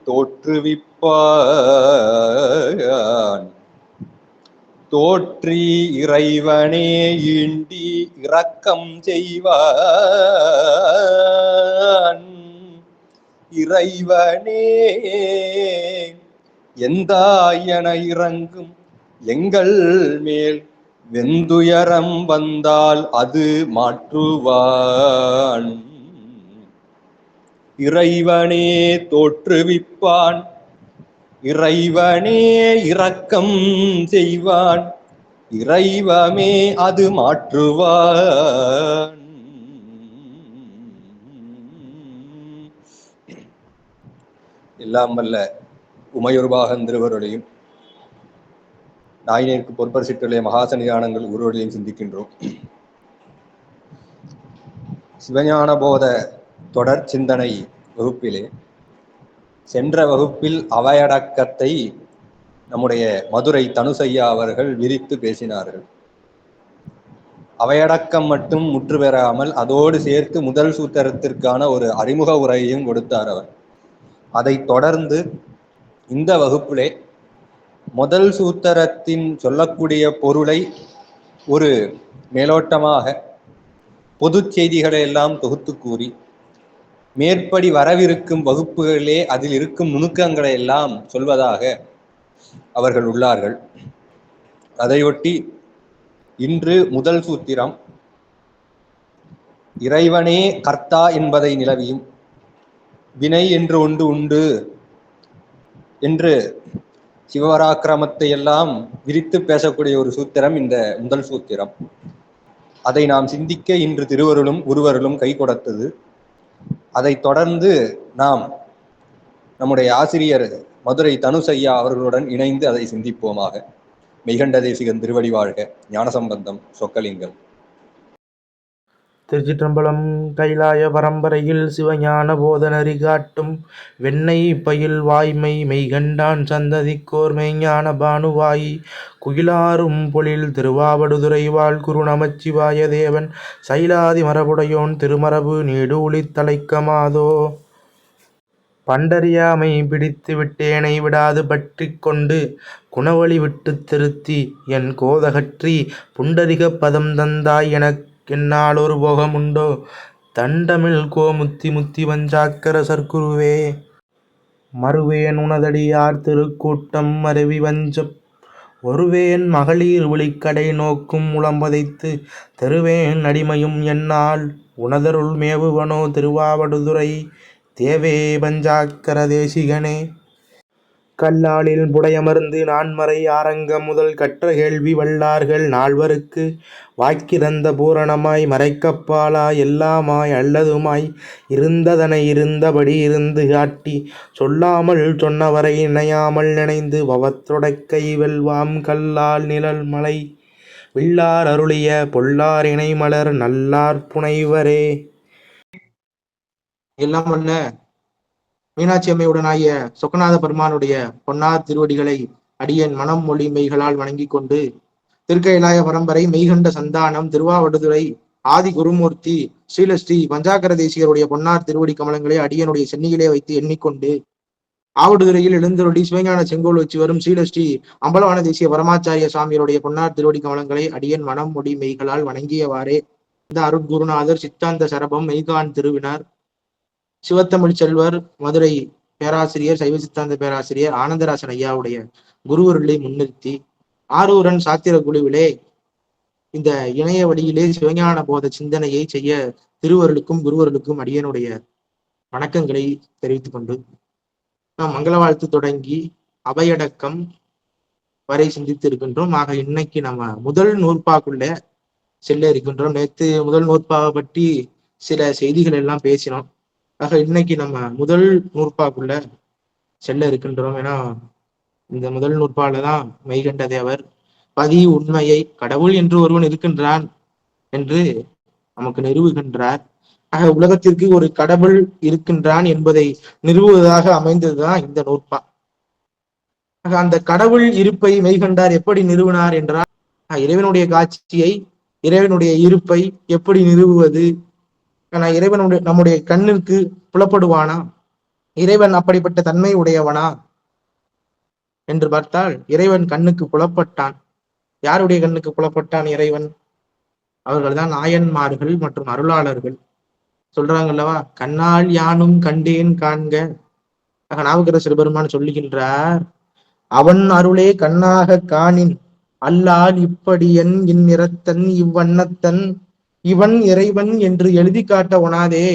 தோற்றுவிப்பான். தோற்றி இறைவனே ஈண்டி இரக்கம் செய்வான். இறைவனே எந்தாயன இறங்கும் எங்கள் மேல் வெந்துயரம் வந்தால் அது மாற்றுவான். இறைவனே தோற்றுவிப்பான். இறைவனே இரக்கம் செய்வான். இறைவமே அது மாற்றுவான். எல்லாம் வல்ல உமையொருபாகன் திருவருளையும் நாயினேற்கு பொற்பரிசிட்டுள்ள மகாசன்னிதானங்கள் குருவர்களையும் சிந்திக்கின்றோம். சிவஞான போத தொடர் சிந்தனை வகுப்பிலே சென்ற வகுப்பில் அவையடக்கத்தை நம்முடைய மதுரை தனுசையா அவர்கள் விரித்து பேசினார்கள். அவையடக்கம் மட்டும் முற்று பெறாமல் அதோடு சேர்த்து முதல் சூத்திரத்திற்கான ஒரு அறிமுக உரையையும் கொடுத்தார் அவர். அதை தொடர்ந்து இந்த வகுப்பிலே முதல் சூத்திரத்தின் சொல்லக்கூடிய பொருளை ஒரு மேலோட்டமாக பொது செய்திகளை எல்லாம் தொகுத்து கூறி மேற்படி வரவிருக்கும் வகுப்புகளிலே அதில் இருக்கும் நுணுக்கங்களை எல்லாம் சொல்வதாக அவர்கள் உள்ளார்கள். அதையொட்டி இன்று முதல் சூத்திரம் இறைவனே கர்த்தா என்பதை நிலவியும் வினை என்று ஒன்று உண்டு என்று சிவபராக்கிரமத்தை எல்லாம் விரித்து பேசக்கூடிய ஒரு சூத்திரம் இந்த முதல் சூத்திரம். அதை நாம் சிந்திக்க இன்று திருவருளும் குருவருளும் கை கொடுத்தது. அதை தொடர்ந்து நாம் நம்முடைய ஆசிரியர் மதுரை தனுசையா அவர்களுடன் இணைந்து அதை சிந்திப்போமாக. மெய்கண்ட தேசிகன் திருவடி வாழ்க. ஞானசம்பந்தம் சொக்கலிங்கம். திருச்சிற்றம்பலம். கைலாய பரம்பரையில் சிவஞான போதனரி காட்டும் வெண்ணை பயில் வாய்மை மெய்கண்டான் சந்ததிக்கோர் மெய்ஞான பானுவாயி குயிலாரும் பொழில் திருவாவடுதுறை வாழ் குரு நமச்சிவாய தேவன் சைலாதி மரபுடையோன் திருமரபு நீடூழி தலைக்கமாதோ. பண்டறியாமை பிடித்து விட்டேனை விடாது பற்றி கொண்டு குணவழி விட்டு திருத்தி என் கோதகற்றி புண்டரிக பதம் தந்தாய் எனக் என்னால் ஒரு போகமுண்டோ தண்டமிழ் கோமுத்தி முத்தி வஞ்சாக்கர சர்க்குருவே. மறுவேன் உனதடியார் திருக்கூட்டம் மருவி வஞ்சப் ஒருவேன் மகளிர் விழிக்கடை நோக்கும் உளம்பதைத்து தெருவேன் அடிமையும் என்னால் உனதருள் மேவுவனோ திருவாவடுதுறை தேவே பஞ்சாக்கர தேசிகனே. கல்லாலில் புடையமர்ந்து நான்மறை ஆரங்கம் முதல் கற்ற கேள்வி வல்லார்கள் நால்வருக்கு வாய்க்கிறந்த பூரணமாய் மறைக்கப்பாலாய் எல்லாமாய் அல்லதுமாய் இருந்ததனை இருந்தபடி இருந்து காட்டி சொல்லாமல் சொன்னவரை நினையாமல் நினைந்து பவத்துடைக்கை வெல்வாம் கல்லால் நிழல் மலை வில்லார் அருளிய பொல்லார் இணைமலர் நல்லார் புனைவரே. எல்லாம் வல்ல மீனாட்சி அம்மையுடனாகிய சொக்கநாத பெருமானுடைய பொன்னார் திருவடிகளை அடியேன் மனம் மொழி மெய்களால் வணங்கி கொண்டு திருக்கைலாய பரம்பரை மெய்கண்ட சந்தானம் திருவாவடுதுறை ஆதி குருமூர்த்தி ஸ்ரீலஸ்ரீ பஞ்சாக்கர தேசிகருடைய பொன்னார் திருவடி கமலங்களை அடியனுடைய சென்னியிலே வைத்து எண்ணிக்கொண்டு ஆவடுதுறையில் எழுந்தருளி சிவஞான செங்கோல் வச்சு வரும் ஸ்ரீலஸ்ரீ அம்பலவான தேசிய பரமாச்சாரிய சுவாமியுடைய பொன்னார் திருவடி கமலங்களை அடியேன் மனம் மொழி மெய்களால் வணங்கியவாறே இந்த அருட்குருநாதர் சித்தாந்த சரபம் மெய்கான் திருவினார் சிவத்தமிழ் செல்வர் மதுரை பேராசிரியர் சைவ சித்தாந்த பேராசிரியர் ஆனந்தராசன் ஐயாவுடைய குருவருளை முன்னிறுத்தி ஆரூரன் சாத்திர குழுவிலே இந்த இணைய வழியிலே சிவஞான போத சிந்தனையை செய்ய திருவருளுக்கும் குருவருளுக்கும் அடியனுடைய வணக்கங்களை தெரிவித்துக் கொண்டு நாம் மங்கள வாழ்த்து தொடங்கி அவையடக்கம் வரை சிந்தித்து இருக்கின்றோம். ஆக இன்னைக்கு நம்ம முதல் நூற்பாக்குள்ள செல்ல இருக்கின்றோம். நேற்று முதல் நூற்பாவை பற்றி சில செய்திகள் எல்லாம் பேசினோம். ஆக இன்னைக்கு நம்ம முதல் நூற்பாக்குள்ள செல்ல இருக்கின்றோம். ஏன்னா இந்த முதல் நூற்பால தான் மெய்கண்ட தேவர் பதி உண்மையை கடவுள் என்று ஒருவன் இருக்கின்றான் என்று நமக்கு நிறுவுகின்றார். ஆக உலகத்திற்கு ஒரு கடவுள் இருக்கின்றான் என்பதை நிறுவுவதாக அமைந்ததுதான் இந்த நூற்பா. ஆக அந்த கடவுள் இருப்பை மெய்கண்டார் எப்படி நிறுவினார் என்றால் இறைவனுடைய காட்சியை இறைவனுடைய இருப்பை எப்படி நிறுவுவது? இறைவனுடைய நம்முடைய கண்ணிற்கு புலப்படுவானா? இறைவன் அப்படிப்பட்ட தன்மை உடையவனா என்று பார்த்தால் இறைவன் கண்ணுக்கு புலப்பட்டான். யாருடைய கண்ணுக்கு புலப்பட்டான் இறைவன்? அவர்கள்தான் நாயன்மார்கள் மற்றும் அருளாளர்கள். சொல்றாங்க அல்லவா, கண்ணால் யானும் கண்டேன் காண்க. நாவுக்கரசர் பெருமான் சொல்லுகின்றார், அவன் அருளே கண்ணாக காணின் அல்லால் இப்படியன் இந்நிறத்தன் இவ்வண்ணத்தன் இவன் இறைவன் என்று எழுதி காட்ட ஒணாதே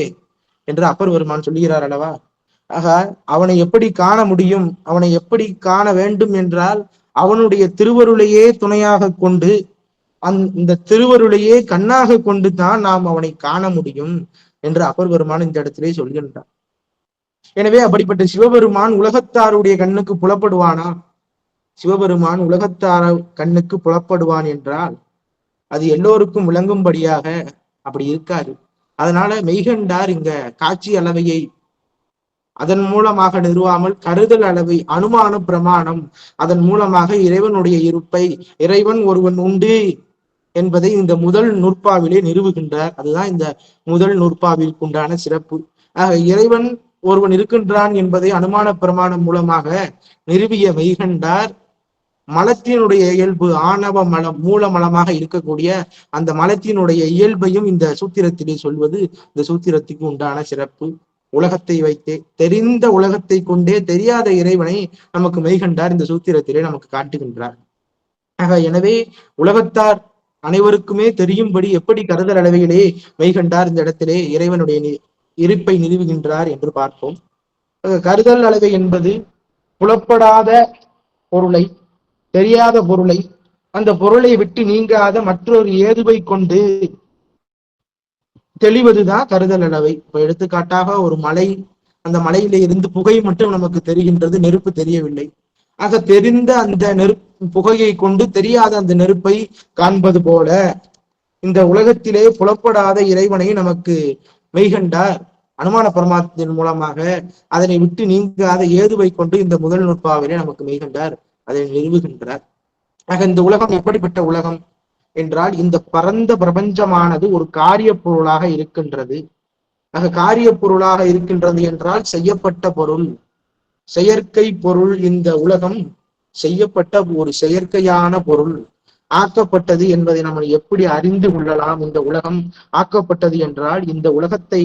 என்று அப்பர் பெருமான் சொல்லுகிறார் அல்லவா. ஆக அவனை எப்படி காண முடியும், அவனை எப்படி காண வேண்டும் என்றால் அவனுடைய திருவருளையே துணையாக கொண்டு இந்த திருவருளையே கண்ணாக கொண்டு தான் நாம் அவனை காண முடியும் என்று அப்பர் பெருமான் இந்த இடத்திலே சொல்கின்றார். எனவே அப்படிப்பட்ட சிவபெருமான் உலகத்தாருடைய கண்ணுக்கு புலப்படுவானா? சிவபெருமான் உலகத்தார கண்ணுக்கு புலப்படுவான் என்றால் அது எல்லோருக்கும் விளங்கும்படியாக அப்படி இருக்காது. அதனால மெய்கண்டார் இங்க காட்சி அளவையை அதன் மூலமாக நிறுவாமல் கருதல் அளவை, அனுமான பிரமாணம், அதன் மூலமாக இறைவனுடைய இருப்பை, இறைவன் ஒருவன் உண்டு என்பதை இந்த முதல் நூற்பாவிலே நிறுவுகின்றார். அதுதான் இந்த முதல் நூற்பாவிற்கு உண்டான சிறப்பு. ஆக இறைவன் ஒருவன் இருக்கின்றான் என்பதை அனுமான பிரமாணம் மூலமாக நிறுவிய மெய்கண்டார் மலத்தினுடைய இயல்பு, ஆணவ மலம், மூல மலமாக இருக்கக்கூடிய அந்த மலத்தினுடைய இயல்பையும் இந்த சூத்திரத்திலே சொல்வது இந்த சூத்திரத்துக்கு உண்டான சிறப்பு. உலகத்தை வைத்தே, தெரிந்த உலகத்தை கொண்டே தெரியாத இறைவனை நமக்கு மெய்கண்டார் இந்த சூத்திரத்திலே நமக்கு காட்டுகின்றார். ஆக எனவே உலகத்தார் அனைவருக்குமே தெரியும்படி எப்படி கருதல் அளவையிலே மெய்கண்டார் இந்த இடத்திலே இறைவனுடைய இருப்பை நிறுவுகின்றார் என்று பார்ப்போம். கருதல் அளவை என்பது புலப்படாத பொருளை, தெரியாத பொருளை, அந்த பொருளை விட்டு நீங்காத மற்றொரு ஏதுவை கொண்டு தெளிவதுதான் கருதல் அளவை. இப்ப எடுத்துக்காட்டாக ஒரு மலை, அந்த மலையில இருந்து புகை மட்டும் நமக்கு தெரிகின்றது, நெருப்பு தெரியவில்லை. ஆக தெரிந்த அந்த புகையை கொண்டு தெரியாத அந்த நெருப்பை காண்பது போல இந்த உலகத்திலே புலப்படாத இறைவனை நமக்கு மெய்கண்டார் அனுமான பரமாத்மத்தின் மூலமாக அதனை விட்டு நீங்காத ஏதுவை கொண்டு இந்த முதல் நுட்பாவிலே நமக்கு மெய்கண்டார் அதை நிறுவுகின்றார். ஆக இந்த உலகம் எப்படிப்பட்ட உலகம் என்றால், இந்த பரந்த பிரபஞ்சமானது ஒரு காரிய பொருளாக இருக்கின்றது. ஆக காரிய பொருளாக இருக்கின்றது என்றால் செய்யப்பட்ட பொருள், செயற்கை பொருள். இந்த உலகம் செய்யப்பட்ட ஒரு செயற்கையான பொருள், ஆக்கப்பட்டது என்பதை நம்ம எப்படி அறிந்து கொள்ளலாம்? இந்த உலகம் ஆக்கப்பட்டது என்றால், இந்த உலகத்தை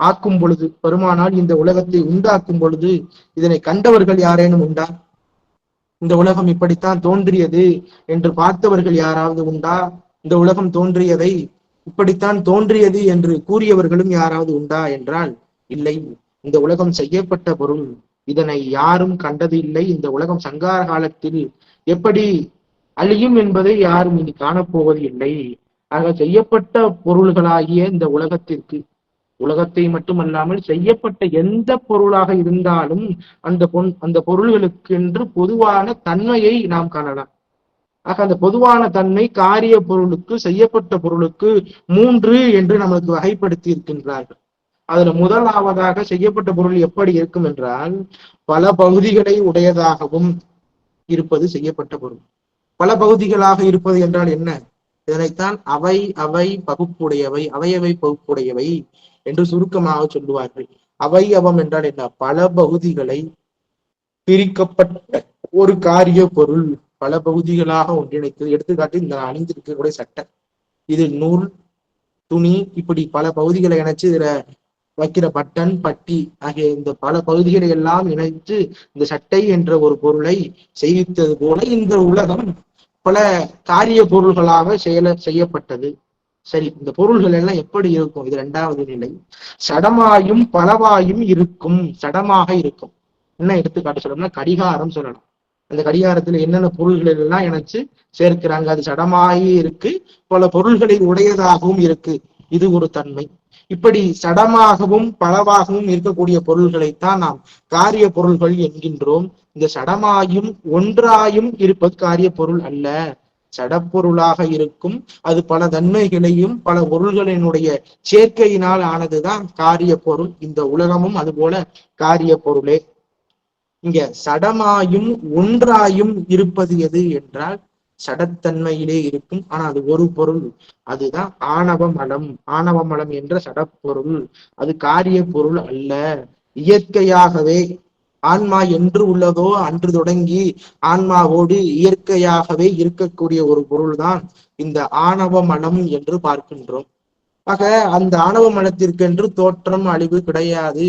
ஆக்கும் பொழுது, பெருமானால் இந்த உலகத்தை உண்டாக்கும் பொழுது இதனை கண்டவர்கள் யாரேனும் உண்டா? இந்த உலகம் இப்படித்தான் தோன்றியது என்று பார்த்தவர்கள் யாராவது உண்டா? இந்த உலகம் தோன்றியதை இப்படித்தான் தோன்றியது என்று கூறியவர்களும் யாராவது உண்டா என்றால் இல்லை. இந்த உலகம் செய்யப்பட்ட பொருள், இதனை யாரும் கண்டது இல்லை. இந்த உலகம் சங்கார காலத்தில் எப்படி அழியும் என்பதை யாரும் இனி காணப்போவது இல்லை. ஆக செய்யப்பட்ட பொருள்களாகிய இந்த உலகத்திற்கு, உலகத்தை மட்டுமல்லாமல் செய்யப்பட்ட எந்த பொருளாக இருந்தாலும் அந்த பொருள்களுக்கு என்று பொதுவான தன்மையை நாம் காணலாம். ஆக அந்த பொதுவான தன்மை காரிய பொருளுக்கு, செய்யப்பட்ட பொருளுக்கு 3 என்று நமக்கு வகைப்படுத்தி இருக்கின்றார்கள். அதுல முதலாவதாக செய்யப்பட்ட பொருள் எப்படி இருக்கும் என்றால், பல பகுதிகளை உடையதாகவும் இருப்பது செய்யப்பட்ட பொருள். பல பகுதிகளாக இருப்பது என்றால் என்ன? இதனைத்தான் அவை பகுப்புடையவை, அவையவை பகுப்புடையவை என்று சுருக்கமாக சொல்லுவார்கள். அவயவம் என்றால் என்ன? பல பகுதிகளை பிரிக்கப்பட்ட ஒரு காரிய பொருள், பல பகுதிகளாக ஒன்றிணைத்து. எடுத்துக்காட்டு, இந்த அணிந்திருக்கக்கூடிய சட்டை, இது நூல், துணி, இப்படி பல பகுதிகளை இணைச்சு இதுல வைக்கிற பட்டன், பட்டி ஆகிய இந்த பல பகுதிகளை எல்லாம் இணைத்து இந்த சட்டை என்ற ஒரு பொருளை செய்வித்தது போல இந்த உலகம் பல காரிய பொருள்களாக செய்யப்பட்டது. சரி, இந்த பொருள்கள் எல்லாம் எப்படி இருக்கும்? இது 2வது நிலை. சடமாயும் பலவாயும் இருக்கும். சடமாக இருக்கும். என்ன எடுத்துக்காட்டு சொல்லணும்னா, கடிகாரம் சொல்லலாம். அந்த கடிகாரத்துல என்னென்ன பொருள்கள் எல்லாம் இணைச்சு சேர்க்கிறாங்க, அது சடமாயி இருக்கு, பல பொருள்களை உடையதாகவும் இருக்கு. இது ஒரு தன்மை. இப்படி சடமாகவும் பலவாகவும் இருக்கக்கூடிய பொருள்களைத்தான் நாம் காரிய பொருள்கள் என்கின்றோம். இந்த சடமாயும் ஒன்றாயும் இருப்பது காரிய பொருள் அல்ல, சடப்பொருளாக இருக்கும். அது பல தன்மைகளையும் பல பொருள்களினுடைய சேர்க்கையினால் ஆனதுதான் காரிய பொருள். இந்த உலகமும் அதுபோல காரிய பொருளே. இங்க சடமாயும் ஒன்றாயும் இருப்பது எது என்றால் சடத்தன்மையிலே இருக்கும். ஆனா அது ஒரு பொருள், அதுதான் ஆணவ மலம். ஆணவ மலம் என்ற சடப்பொருள், அது காரிய பொருள் அல்ல. இயற்கையாகவே ஆன்மா என்று உள்ளதோ அன்று தொடங்கி ஆன்மாவோடு இயற்கையாகவே இருக்கக்கூடிய ஒரு பொருள்தான் இந்த ஆணவ மனம் என்று பார்க்கின்றோம். ஆக அந்த ஆணவ மனத்திற்கென்று தோற்றம் அழிவு கிடையாது.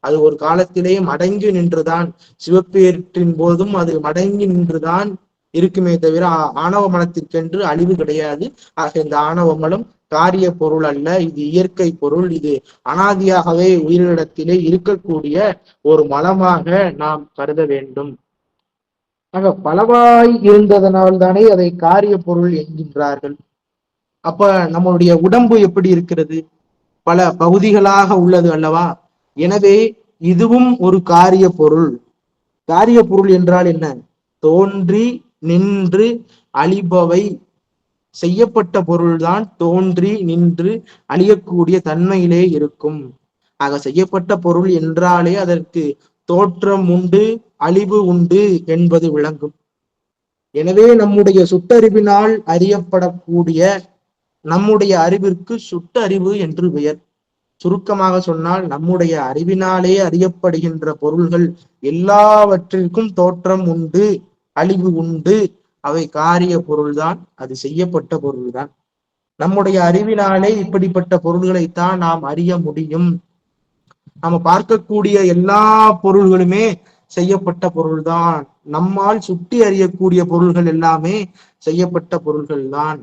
அது ஒரு காலத்திலே மடங்கி நின்றுதான், சிவப்பேற்றின் போதும் அது மடங்கி நின்றுதான் இருக்குமே தவிர ஆணவ மனத்திற்கென்று அழிவு கிடையாது. ஆக இந்த ஆணவ மனம் காரிய பொருள் அல்ல, இது இயற்கை பொருள். இது அனாதியாகவே உயிரிடத்திலே இருக்கக்கூடிய ஒரு மலமாக நாம் கருத வேண்டும். ஆக பலவாய் இருந்ததனால் தானே அதை காரிய பொருள் என்கின்றார்கள். அப்ப நம்மளுடைய உடம்பு எப்படி இருக்கிறது? பல பகுதிகளாக உள்ளது அல்லவா? எனவே இதுவும் ஒரு காரிய பொருள். காரிய பொருள் என்றால் என்ன? தோன்றி நின்று அழிபவை. செய்யப்பட்ட பொருள்தான் தோன்றி நின்று அழியக்கூடிய தன்மையிலே இருக்கும். ஆக செய்யப்பட்ட பொருள் என்றாலே அதற்கு தோற்றம் உண்டு, அழிவு உண்டு என்பது விளங்கும். எனவே நம்முடைய சுட்டறிவினால் அறியப்படக்கூடிய நம்முடைய அறிவிற்கு சுட்டறிவு என்று பெயர். சுருக்கமாக சொன்னால் நம்முடைய அறிவினாலே அறியப்படுகின்ற பொருள்கள் எல்லாவற்றிற்கும் தோற்றம் உண்டு, அழிவு உண்டு. அவை காரிய பொருள்தான், அது செய்யப்பட்ட பொருள்தான். நம்முடைய அறிவினாலே இப்படிப்பட்ட பொருள்களைத்தான் நாம் அறிய முடியும். நாம பார்க்கக்கூடிய எல்லா பொருள்களுமே செய்யப்பட்ட பொருள்தான். நம்மால் சுட்டி அறியக்கூடிய பொருள்கள் எல்லாமே செய்யப்பட்ட பொருள்கள் தான்.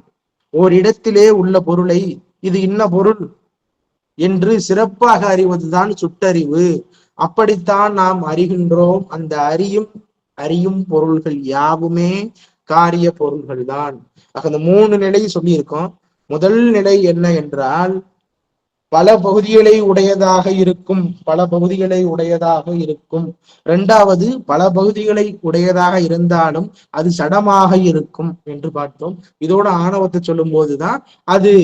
ஓரிடத்திலே உள்ள பொருளை இது இன்ன பொருள் என்று சிறப்பாக அறிவதுதான் சுட்டறிவு. அப்படித்தான் நாம் அறிகின்றோம். அந்த அறியும் பொருள்கள் யாவுமே காரிய பொருள்கள் தான். அந்த 3 நிலை சொல்லியிருக்கோம். முதல் நிலை என்ன என்றால், பல பகுதிகளை உடையதாக இருக்கும், பல பகுதிகளை உடையதாக இருக்கும். 2வது, பல பகுதிகளை உடையதாக இருந்தாலும் அது சடமாக இருக்கும் என்று பார்த்தோம். இதோட ஆணவத்தை சொல்லும் போதுதான் அது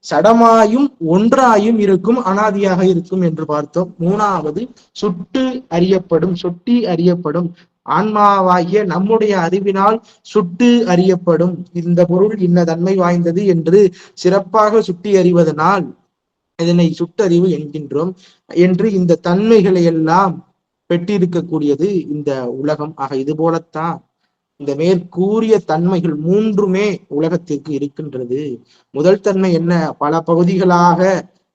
சடமாயும் ஒன்றாயும் இருக்கும், அனாதியாக இருக்கும் என்று பார்த்தோம். 3வது, சுட்டு அறியப்படும், சுட்டி அறியப்படும். ஆன்மாவாகிய நம்முடைய அறிவினால் சுட்டு அறியப்படும். இந்த பொருள் இன்ன தன்மை வாய்ந்தது என்று சிறப்பாக சுட்டி அறிவதனால் இதனை சுட்டறிவு என்கின்றோம். என்று இந்த தன்மைகளை எல்லாம் பெற்றிருக்கக்கூடியது இந்த உலகம். ஆக இது போலத்தான் இந்த மேற்கூறிய தன்மைகள் 3மே உலகத்திற்கு இருக்கின்றது. முதல் தன்மை என்ன? பல பகுதிகளாக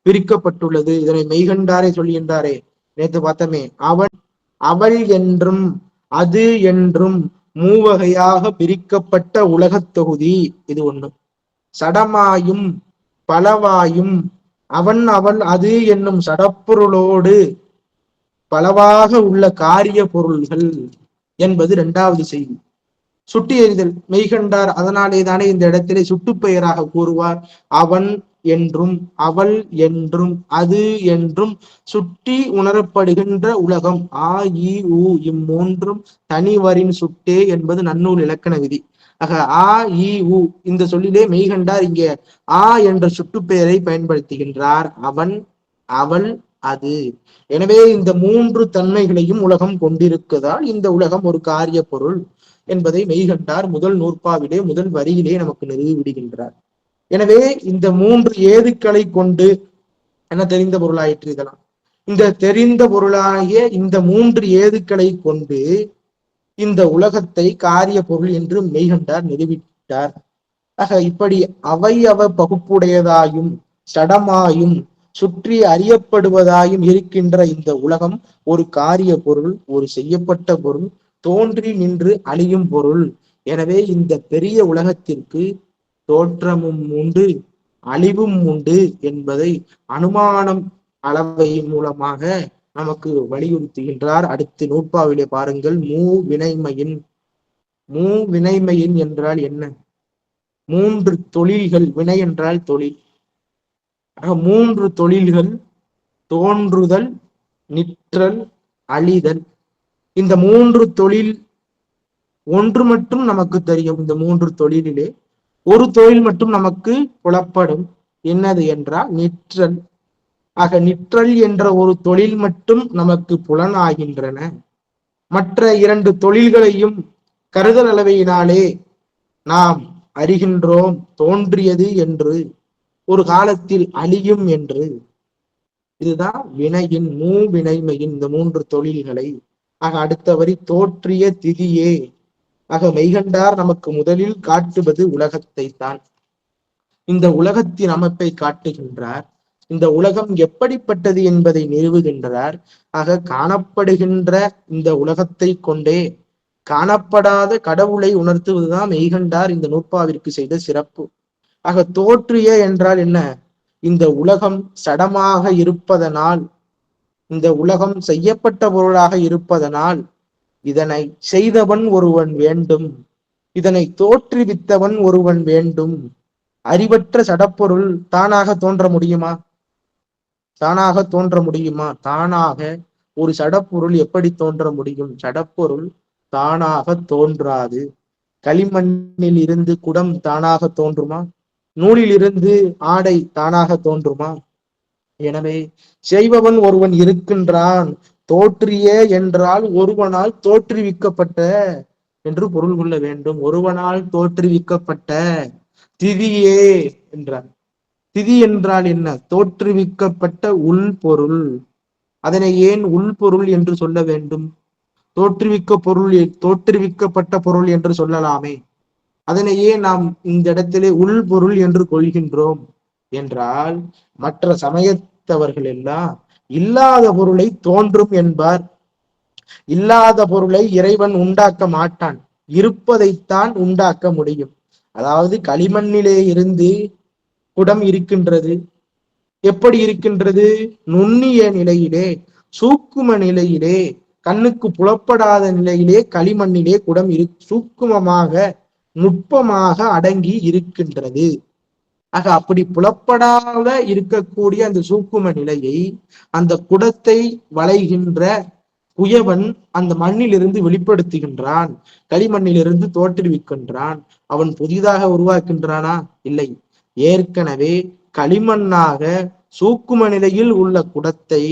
பிரிக்கப்பட்டுள்ளது. இதனை மெய்கண்டாரே சொல்கின்றாரே, நேற்று பார்த்தமே. அவள் என்றும் அது என்றும் 3 வகையாக பிரிக்கப்பட்ட உலகத் தொகுதி இது ஒண்ணு. சடமாயும் பலவாயும் அவன் அவள் அது என்னும் சடப்பொருளோடு பலவாக உள்ள காரிய பொருள்கள் என்பது 2வது செய்தி. சுட்டி எறிதல் மெய்கண்டார் அதனாலே தானே இந்த இடத்திலே சுட்டு பெயராக கூறுவார். அவன் என்றும் அவள் என்றும் அது என்றும் சுட்டி உணரப்படுகின்ற உலகம். ஆ இ உ இம்3ம் தனிவரின் சுட்டே என்பது நன்னூல் இலக்கண விதி. ஆக ஆ இ உ இந்த சொல்லிலே மெய்கண்டார் இங்கே ஆ என்ற சுட்டு பெயரை பயன்படுத்துகின்றார். அவன் அவள் அது. எனவே இந்த 3 தன்மைகளையும் உலகம் கொண்டிருக்கதால் இந்த உலகம் ஒரு காரிய பொருள் என்பதை மெய்கண்டார் முதல் நூற்பாவிலே முதல் வரியிலே நமக்கு நிறுவி விடுகின்றார். எனவே இந்த 3 ஏதுக்களை கொண்டு என்ன தெரிந்த பொருளாயிற்று இதெல்லாம். இந்த தெரிந்த பொருளாகிய இந்த 3 ஏதுக்களை கொண்டு இந்த உலகத்தை காரிய பொருள் என்று மெய்கண்டார் நிரூபித்தார். ஆக இப்படி அவையவ பகுப்புடையதாயும் சடமாயும் சுற்றி அறியப்படுவதாயும் இருக்கின்ற இந்த உலகம் ஒரு காரிய பொருள், ஒரு செய்யப்பட்ட பொருள், தோன்றி நின்று அழியும் பொருள். எனவே இந்த பெரிய உலகத்திற்கு தோற்றமும் உண்டு, அழிவும் உண்டு என்பதை அனுமானம் அளவை மூலமாக நமக்கு வலியுறுத்துகின்றார். அடுத்து நூற்பாவிலே பாருங்கள். மூவினைமையின் என்றால் என்ன? 3 தொழில்கள். வினை என்றால் தொழில். 3 தொழில்கள்: தோன்றுதல், நிற்றல், அழிதல். இந்த 3 தொழில் ஒன்று மட்டும் நமக்கு தெரியும். இந்த 3 தொழிலிலே ஒரு தொழில் மட்டும் நமக்கு புலப்படும். என்னது என்றால் நிற்றல். ஆக நிற்றல் என்ற ஒரு தொழில் மட்டும் நமக்கு புலனாகின்றன. மற்ற 2 தொழில்களையும் கருதல் அளவையினாலே நாம் அறிகின்றோம். தோன்றியது என்று, ஒரு காலத்தில் அழியும் என்று. இதுதான் வினையின் மூவினைமையின் இந்த 3 தொழில்களை. ஆக அடுத்த வரி தோற்றிய திதியே. ஆக மெய்கண்டார் நமக்கு முதலில் காட்டுவது உலகத்தை தான். இந்த உலகத்தின் அமைப்பை காட்டுகின்றார். இந்த உலகம் எப்படிப்பட்டது என்பதை நிறுவுகின்றார். ஆக காணப்படுகின்ற இந்த உலகத்தை கொண்டே காணப்படாத கடவுளை உணர்த்துவதுதான் மெய்கண்டார் இந்த நூற்பாவிற்கு செய்த சிறப்பு. ஆக தோற்றிய என்றால் என்ன? இந்த உலகம் சடமாக இருப்பதனால், இந்த உலகம் செய்யப்பட்ட பொருளாக இருப்பதனால் இதனை செய்தவன் ஒருவன் வேண்டும், இதனை தோற்றுவித்தவன் ஒருவன் வேண்டும். அறிவற்ற சடப்பொருள் தானாக தோன்ற முடியுமா? தானாக தோன்ற முடியுமா? தானாக ஒரு சடப்பொருள் எப்படி தோன்ற முடியும்? சடப்பொருள் தானாக தோன்றாது. களிமண்ணில் இருந்து குடம் தானாக தோன்றுமா? நூலில் இருந்து ஆடை தானாக தோன்றுமா? எனவே செய்பவன் ஒருவன் இருக்கின்றான். தோற்றிய என்றால் ஒருவனால் தோற்றுவிக்கப்பட்ட என்று பொருள் கொள்ள வேண்டும். ஒருவனால் தோற்றுவிக்கப்பட்ட திதியே என்றார். திதி என்றால் என்ன? தோற்றுவிக்கப்பட்ட உள்பொருள். அதனை ஏன் உள்பொருள் என்று சொல்ல வேண்டும்? தோற்றுவிக்கப்பட்ட பொருள் என்று சொல்லலாமே. அதனையே நாம் இந்த இடத்திலே உள்பொருள் என்று கொள்கின்றோம் என்றால், மற்ற சமயத்தவர்கள் எல்லாம் இல்லாத பொருளை தோன்றும் என்பார். இல்லாத பொருளை இறைவன் உண்டாக்க மாட்டான், இருப்பதைத்தான் உண்டாக்க முடியும். அதாவது களிமண்ணிலே இருந்து குடம் இருக்கின்றது. எப்படி இருக்கின்றது? நுண்ணிய நிலையிலே, சூக்கும நிலையிலே, கண்ணுக்கு புலப்படாத நிலையிலே களிமண்ணிலே குடம் சூக்குமமாக நுட்பமாக அடங்கி இருக்கின்றது. ஆக அப்படி புலப்படாத இருக்கக்கூடிய அந்த சூக்கும நிலையை அந்த குடத்தை வளைகின்ற குயவன் அந்த மண்ணிலிருந்து வெளிப்படுத்துகின்றான், களிமண்ணிலிருந்து தோற்றுவிக்கின்றான். அவன் புதிதாக உருவாக்கின்றானா? இல்லை. ஏற்கனவே களிமண்ணாக சூக்கும நிலையில் உள்ள குடத்தை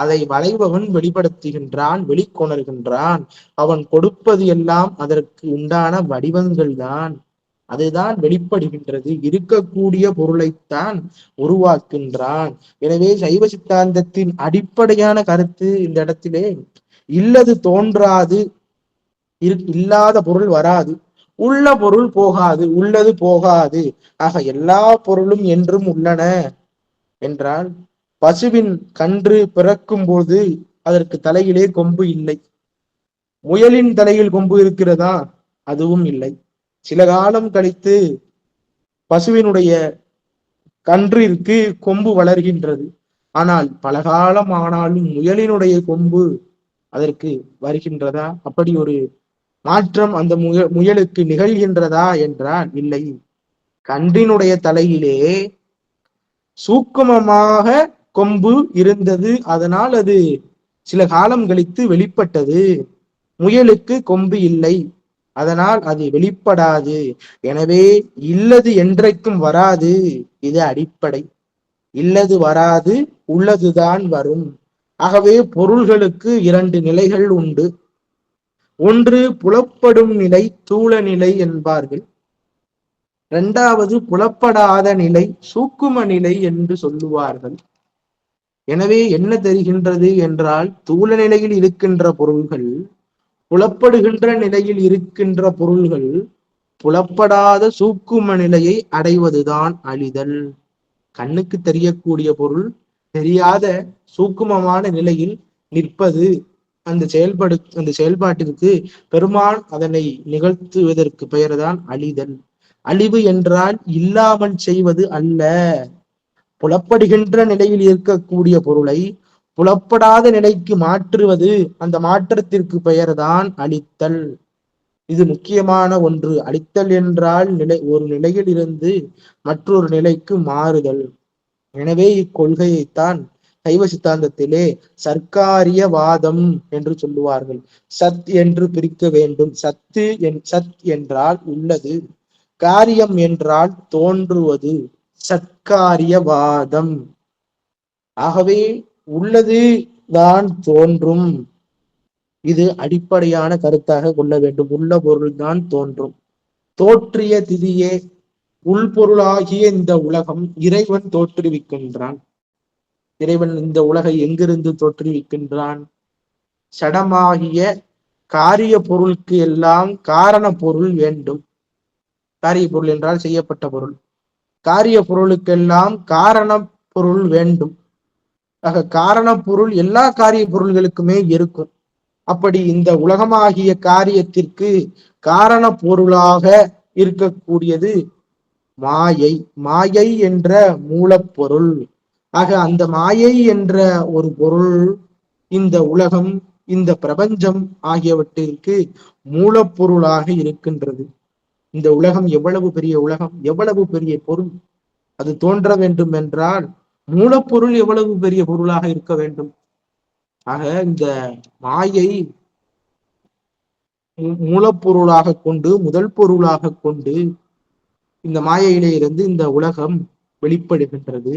அதை வளைபவன் வெளிப்படுத்துகின்றான், வெளிக்கொணர்கின்றான். அவன் கொடுப்பது எல்லாம் அதற்கு உண்டான வடிவங்கள் தான். அதுதான் வெளிப்படுகின்றது. இருக்கக்கூடிய பொருளைத்தான் உருவாக்கின்றான். எனவே சைவ சித்தாந்தத்தின் அடிப்படையான கருத்து இந்த இடத்திலே இல்லது தோன்றாது, இல்லாத பொருள் வராது, உள்ள பொருள் போகாது, உள்ளது போகாது. ஆக எல்லா பொருளும் என்றும் உள்ளன என்றால், பசுவின் கன்று பிறக்கும் போது அதற்கு தலையிலே கொம்பு இல்லை. முயலின் தலையில் கொம்பு இருக்கிறதா? அதுவும் இல்லை. சில காலம் கழித்து பசுவினுடைய கன்றிற்கு கொம்பு வளர்கின்றது. ஆனால் பல காலம் ஆனாலும் முயலினுடைய கொம்பு அதற்கு வருகின்றதா? அப்படி ஒரு மாற்றம் அந்த முயலுக்கு நிகழ்கின்றதா என்றால் இல்லை. கன்றினுடைய தலையிலே சூக்குமமாக கொம்பு இருந்தது, அதனால் அது சில காலம் கழித்து வெளிப்பட்டது. முயலுக்கு கொம்பு இல்லை, அதனால் அது வெளிப்படாது. எனவே இல்லது என்றைக்கும் வராது. இது அடிப்படை. இல்லது வராது, உள்ளதுதான் வரும். ஆகவே பொருள்களுக்கு 2 நிலைகள் உண்டு. ஒன்று புலப்படும் நிலை, தூள நிலை என்பார்கள். இரண்டாவது புலப்படாத நிலை, சூக்கும நிலை என்று சொல்லுவார்கள். எனவே என்ன தெரிகின்றது என்றால், தூள நிலையில் இருக்கின்ற பொருள்கள், புலப்படுகின்ற நிலையில் இருக்கின்ற பொருள்கள் புலப்படாத சூக்கும நிலையை அடைவதுதான் அழிதல். கண்ணுக்கு தெரியக்கூடிய பொருள் தெரியாத சூக்குமமான நிலையில் நிற்பது, அந்த செயல்பாட்டிற்கு பெருமான் அதனை நிகழ்த்துவதற்கு பெயர்தான் அழிதல். அழிவு என்றால் இல்லாமல் செய்வது அல்ல. புலப்படுகின்ற நிலையில் இருக்கக்கூடிய பொருளை புலப்படாத நிலைக்கு மாற்றுவது, அந்த மாற்றத்திற்கு பெயர்தான் அழித்தல். இது முக்கியமான ஒன்று. அழித்தல் என்றால் ஒரு நிலையில் இருந்து மற்றொரு நிலைக்கு மாறுதல். எனவே இக்கொள்கையைத்தான் சைவ சித்தாந்தத்திலே சர்க்காரியவாதம் என்று சொல்லுவார்கள். சத் என்று பிரிக்க வேண்டும். சத் என்றால் உள்ளது, காரியம் என்றால் தோன்றுவது, சத்காரியவாதம். ஆகவே உள்ளது தான் தோன்றும். இது அடிப்படையான கருத்தாக கொள்ள வேண்டும். உள்ள பொருள்தான் தோன்றும். தோற்றிய திதியே, உள்பொருளாகிய இந்த உலகம் இறைவன் தோற்றுவிக்கின்றான். இறைவன் இந்த உலகை எங்கிருந்து தோற்றுவிக்கின்றான்? சடமாகிய காரிய பொருளுக்கு எல்லாம் காரண பொருள் வேண்டும். காரிய பொருள் என்றால் செய்யப்பட்ட பொருள். காரிய பொருளுக்கெல்லாம் காரண பொருள் வேண்டும். ஆக காரண பொருள் எல்லா காரிய பொருள்களுக்குமே இருக்கும். அப்படி இந்த உலகமாகிய காரியத்திற்கு காரண பொருளாக இருக்கக்கூடியது மாயை. மாயை என்ற மூலப்பொருள். ஆக அந்த மாயை என்ற ஒரு பொருள் இந்த உலகம், இந்த பிரபஞ்சம் ஆகியவற்றிற்கு மூலப்பொருளாக இருக்கின்றது. இந்த உலகம் எவ்வளவு பெரிய உலகம், எவ்வளவு பெரிய பொருள்! அது தோன்ற வேண்டும் என்றால் மூலப்பொருள் எவ்வளவு பெரிய பொருளாக இருக்க வேண்டும். ஆக இந்த மாயை மூலப்பொருளாக கொண்டு, முதல் பொருளாக கொண்டு இந்த மாயையிலே இருந்து இந்த உலகம் வெளிப்படுகின்றது.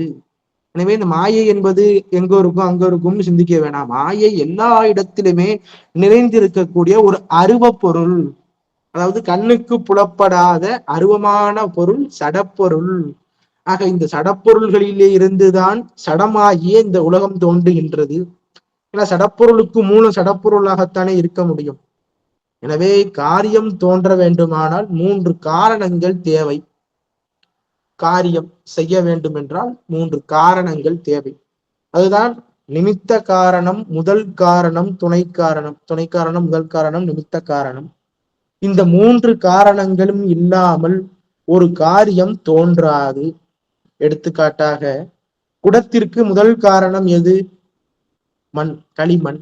எனவே இந்த மாயை என்பது எங்க இருக்கும் அங்க இருக்கும்னு சிந்திக்க வேணாம். மாயை எல்லா இடத்திலுமே நிறைந்திருக்கக்கூடிய ஒரு அருவ பொருள். அதாவது கண்ணுக்கு புலப்படாத அருவமான பொருள் சடப்பொருள். ஆக இந்த சடப்பொருள்களிலே இருந்துதான் சடமாகிய இந்த உலகம் தோன்றுகின்றது. ஏன்னா சடப்பொருளுக்கு மூலம் சடப்பொருளாகத்தானே இருக்க முடியும். எனவே காரியம் தோன்ற வேண்டுமானால் 3 காரணங்கள் தேவை. காரியம் செய்ய வேண்டும் என்றால் 3 காரணங்கள் தேவை. அதுதான் நிமித்த காரணம், முதல் காரணம், துணை காரணம். துணை காரணம், முதல் காரணம், நிமித்த காரணம். இந்த 3 காரணங்களும் இல்லாமல் ஒரு காரியம் தோன்றாது. எடுத்துக்காட்டாக குடத்திற்கு முதல் காரணம் எது? மண், களிமண்.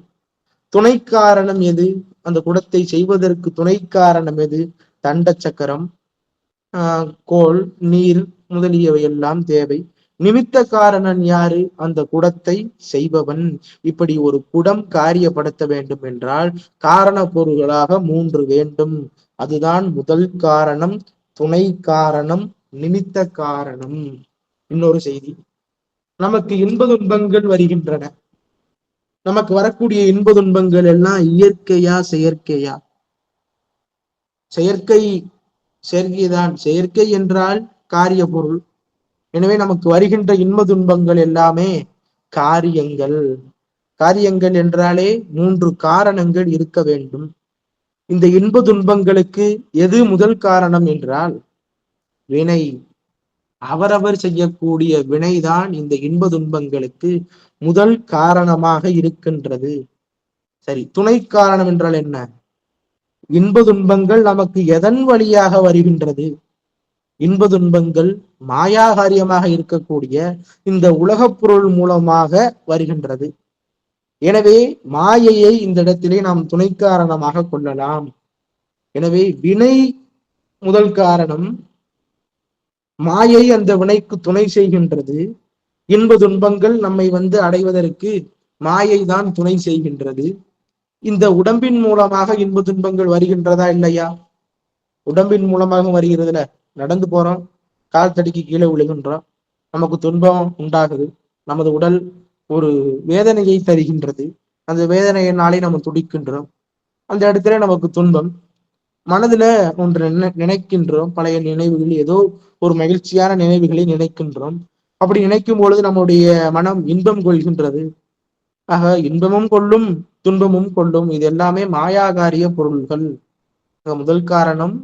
துணை காரணம் எது? அந்த குடத்தை செய்வதற்கு துணை காரணம் எது? தண்ட சக்கரம், கோல், நீர் முதலியவை எல்லாம் தேவை. நிமித்த காரணம் யாரு? அந்த குடத்தை செய்பவன். இப்படி ஒரு குடம் காரியப்படுத்த வேண்டும் என்றால் காரண பொருள்களாக 3 வேண்டும். அதுதான் முதல் காரணம், துணை காரணம், நிமித்த காரணம். இன்னொரு செய்தி, நமக்கு இன்ப துன்பங்கள் வருகின்றன. நமக்கு வரக்கூடிய இன்ப துன்பங்கள் எல்லாம் இயற்கையா செயற்கையா? செயற்கைதான். செயற்கை என்றால் காரிய பொருள். எனவே நமக்கு வருகின்ற இன்ப துன்பங்கள் எல்லாமே காரியங்கள். காரியங்கள் என்றாலே 3 காரணங்கள் இருக்க வேண்டும். இந்த இன்ப துன்பங்களுக்கு எது முதல் காரணம் என்றால் வினை. அவரவர் செய்யக்கூடிய வினைதான் இந்த இன்ப துன்பங்களுக்கு முதல் காரணமாக இருக்கின்றது. சரி, துணை காரணம் என்றால் என்ன? இன்ப துன்பங்கள் நமக்கு எதன் வழியாக வருகின்றது? இன்ப துன்பங்கள் மாயாகாரியமாக இருக்கக்கூடிய இந்த உலகப் பொருள் மூலமாக வருகின்றது. எனவே மாயையை இந்த இடத்திலே நாம் துணை காரணமாக கொள்ளலாம். எனவே வினை முதல் காரணம், மாயை அந்த வினைக்கு துணை செய்கின்றது. இன்ப துன்பங்கள் நம்மை அடைவதற்கு மாயை தான் துணை செய்கின்றது. இந்த உடம்பின் மூலமாக இன்ப துன்பங்கள் வருகின்றதா இல்லையா? உடம்பின் மூலமாக வருகிறதுல. நடந்து போறோம், கால் தடிக்கு கீழே விழுகின்றோம், நமக்கு துன்பம் உண்டாகுது. நமது உடல் ஒரு வேதனையை தருகின்றது. அந்த வேதனையினாலே நம்ம துடிக்கின்றோம். அந்த இடத்துல நமக்கு துன்பம். மனதுல ஒன்று நினைக்கின்றோம், பழைய நினைவுகள், ஏதோ ஒரு மகிழ்ச்சியான நினைவுகளை நினைக்கின்றோம். அப்படி நினைக்கும் பொழுது நம்முடைய மனம் இன்பம் கொள்கின்றது. ஆக இன்பமும் கொள்ளும், துன்பமும் கொள்ளும். இது எல்லாமே மாயாகாரிய பொருள்கள். முதல் காரணம்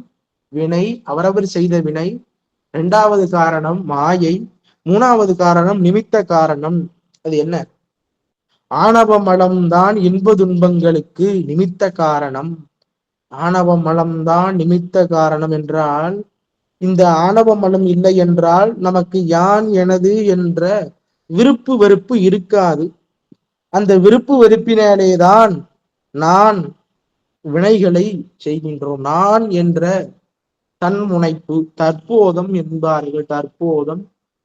வினை, அவரவர் செய்த வினை. 2வது காரணம் மாயை. 3வது காரணம் நிமித்த காரணம். அது என்ன? ஆணவ மலம்தான் இன்ப துன்பங்களுக்கு நிமித்த காரணம். ஆணவ மலம்தான் நிமித்த காரணம் என்றால், இந்த ஆணவ மலம் இல்லை என்றால் நமக்கு யான் எனது என்ற விருப்பு வெறுப்பு இருக்காது. அந்த விருப்பு வெறுப்பினாலேதான் நான் வினைகளை செய்கின்றோம். நான் என்ற தன்முனைப்பு, தற்போதம் என்பார்கள். தற்போதம்,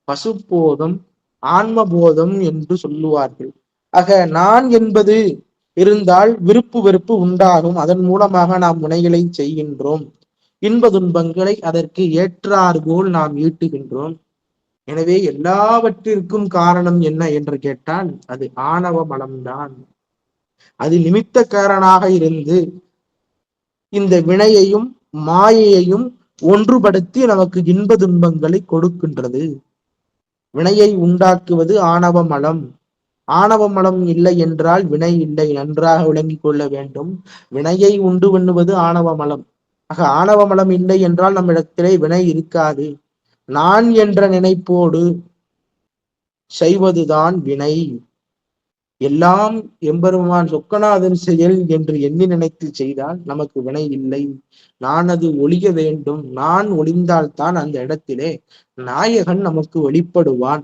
பசுப்போதம், ஆன்மபோதம் என்று சொல்லுவார்கள். ஆக நான் என்பது இருந்தால் விருப்பு வெறுப்பு உண்டாகும். அதன் மூலமாக நாம் வினைகளை செய்கின்றோம். இன்ப துன்பங்களை அதற்கு ஏற்றாற்போல் நாம் ஈட்டுகின்றோம். எனவே எல்லாவற்றிற்கும் காரணம் என்ன என்று கேட்டால் அது ஆணவ மலம்தான். அது நிமித்த காரணமாக இருந்து இந்த வினையையும் மாயையையும் ஒன்றுபடுத்தி நமக்கு இன்ப துன்பங்களை கொடுக்கின்றது. வினையை உண்டாக்குவது ஆணவ மலம், ஆணவ மலம் இல்லை என்றால் வினை இல்லை, நன்றாக விளங்கிக் கொள்ள வேண்டும். வினையை உண்டு பண்ணுவது ஆணவ மலம். ஆக ஆணவ மலம் இல்லை என்றால் நம்மிடத்திலே வினை இருக்காது. நான் என்ற நினைப்போடு செய்வதுதான் வினை. எல்லாம் எம்பெருமான் சொக்கநாதன் செயல் என்று எண்ணி நினைத்து செய்தால் நமக்கு வினை இல்லை. நான் அது ஒழிய வேண்டும். நான் ஒளிந்தால்தான் அந்த இடத்திலே நாயகன் நமக்கு வெளிப்படுவான்.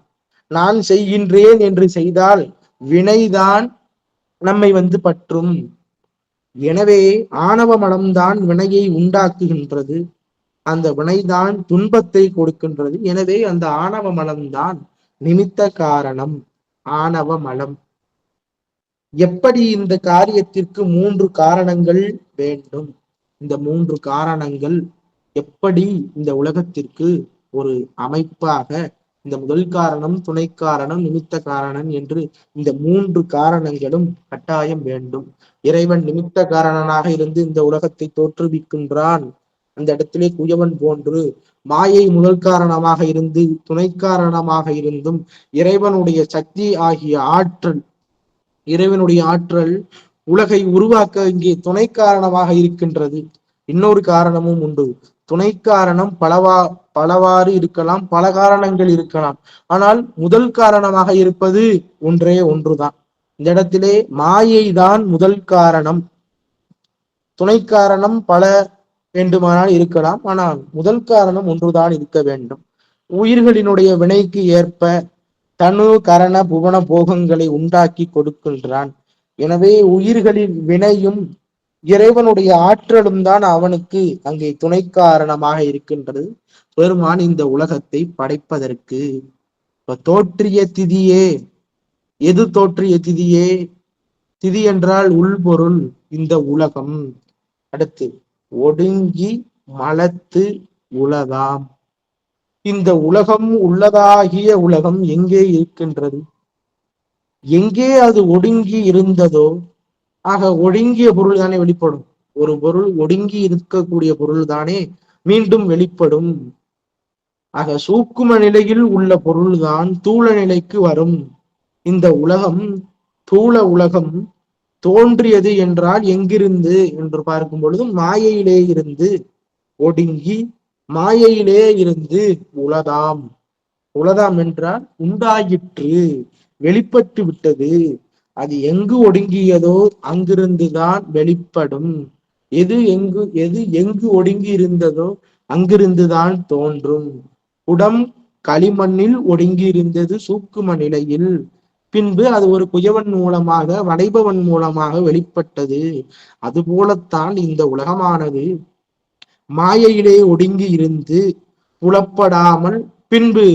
நான் செய்கின்றேன் என்று செய்தால் வினைதான் நம்மை பற்றும். எனவே ஆணவ மனம்தான் வினையை உண்டாக்குகின்றது. அந்த வினைதான் துன்பத்தை கொடுக்கின்றது. எனவே அந்த ஆணவ மலம்தான் நிமித்த காரணம். ஆணவ மலம் எப்படி இந்த காரியத்திற்கு 3 காரணங்கள் வேண்டும். இந்த 3 காரணங்கள் எப்படி இந்த உலகத்திற்கு ஒரு அமைப்பாக, இந்த முதல் காரணம், துணை காரணம், நிமித்த காரணம் என்று இந்த 3 காரணங்களும் கட்டாயம் வேண்டும். இறைவன் நிமித்த காரணனாக இருந்து இந்த உலகத்தை தோற்றுவிக்கின்றான். அந்த இடத்திலே குயவன் போன்று மாயை முதல் காரணமாக இருந்து துணை காரணமாக இருந்தும் இறைவனுடைய சக்தி ஆகிய ஆற்றல், இறைவனுடைய ஆற்றல் உலகை உருவாக்க இங்கே துணை காரணமாக இருக்கின்றது. இன்னொரு காரணமும் உண்டு. துணை காரணம் பலவாறு இருக்கலாம், பல காரணங்கள் இருக்கலாம். ஆனால் முதல் காரணமாக இருப்பது ஒன்றே ஒன்றுதான். இந்த இடத்திலே மாயை தான் முதல் காரணம். துணை காரணம் பல வேண்டுமானால் இருக்கலாம், ஆனால் முதல் காரணம் ஒன்றுதான் இருக்க வேண்டும். உயிர்களினுடைய வினைக்கு ஏற்ப தனு கரண புவன போகங்களை உண்டாக்கி கொடுக்கின்றான். எனவே உயிர்களின் வினையும் இறைவனுடைய ஆற்றலும் தான் அவனுக்கு அங்கே துணை காரணமாக இருக்கின்றது. பெருமான் இந்த உலகத்தை படைப்பதற்கு தோற்றிய திதியே. எது தோற்றிய திதியே? திதி என்றால் உள்பொருள், இந்த உலகம். அடுத்து ஒடுங்கி மலத்து உலகாம். இந்த உலகம் உள்ளதாகிய உலகம் எங்கே இருக்கின்றது? எங்கே அது ஒடுங்கி இருந்ததோ, ஆக ஒடுங்கிய பொருள் தானே வெளிப்படும். ஒரு பொருள் ஒடுங்கி இருக்கக்கூடிய பொருள் தானே மீண்டும் வெளிப்படும். ஆக சூக்கும நிலையில் உள்ள பொருள்தான் தூள நிலைக்கு வரும். இந்த உலகம், தூள உலகம் தோன்றியது என்றால் எங்கிருந்து என்று பார்க்கும் பொழுது மாயையிலே இருந்து ஒடுங்கி, மாயையிலே இருந்து உலதாம். உலதாம் என்றால் உண்டாயிற்று, வெளிப்பட்டு விட்டது. அது எங்கு ஒடுங்கியதோ அங்கிருந்துதான் வெளிப்படும். எது எங்கு ஒடுங்கி இருந்ததோ அங்கிருந்துதான் தோன்றும். குடம் களிமண்ணில் ஒடுங்கி இருந்தது சூக்கும நிலையில். பின்பு அது ஒரு குயவன் மூலமாக, வளைபவன் மூலமாக வெளிப்பட்டது. அதுபோலத்தான் இந்த உலகமானது மாயையிலே ஒடுங்கி இருந்து புலப்படாமல் பின்பு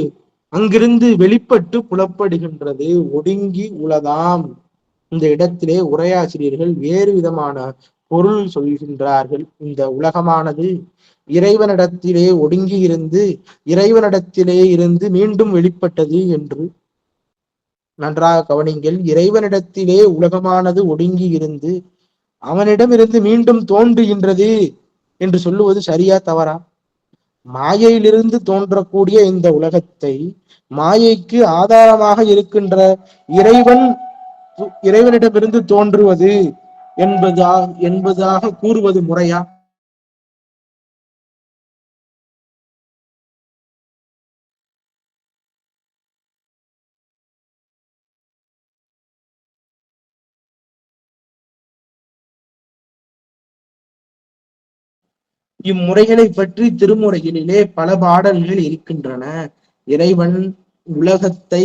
அங்கிருந்து வெளிப்பட்டு புலப்படுகின்றது. ஒடுங்கி உலதாம். இந்த இடத்திலே உரையாசிரியர்கள் வேறு விதமான பொருள் சொல்கின்றார்கள். இந்த உலகமானது இறைவனிடத்திலே ஒடுங்கி இருந்து இறைவனிடத்திலே இருந்து மீண்டும் வெளிப்பட்டது என்று. நன்றாக கவனிங்கள். இறைவனிடத்திலே உலகமானது ஒடுங்கி இருந்து அவனிடமிருந்து மீண்டும் தோன்றுகின்றது என்று சொல்லுவது சரியா தவறா? மாயையிலிருந்து தோன்றக்கூடிய இந்த உலகத்தை மாயைக்கு ஆதாரமாக இருக்கின்ற இறைவனிடமிருந்து தோன்றுவது என்பதாக கூறுவது முறையா? இம்முறைகளை பற்றி திருமுறைகளிலே பல பாடல்கள் இருக்கின்றன. இறைவன் உலகத்தை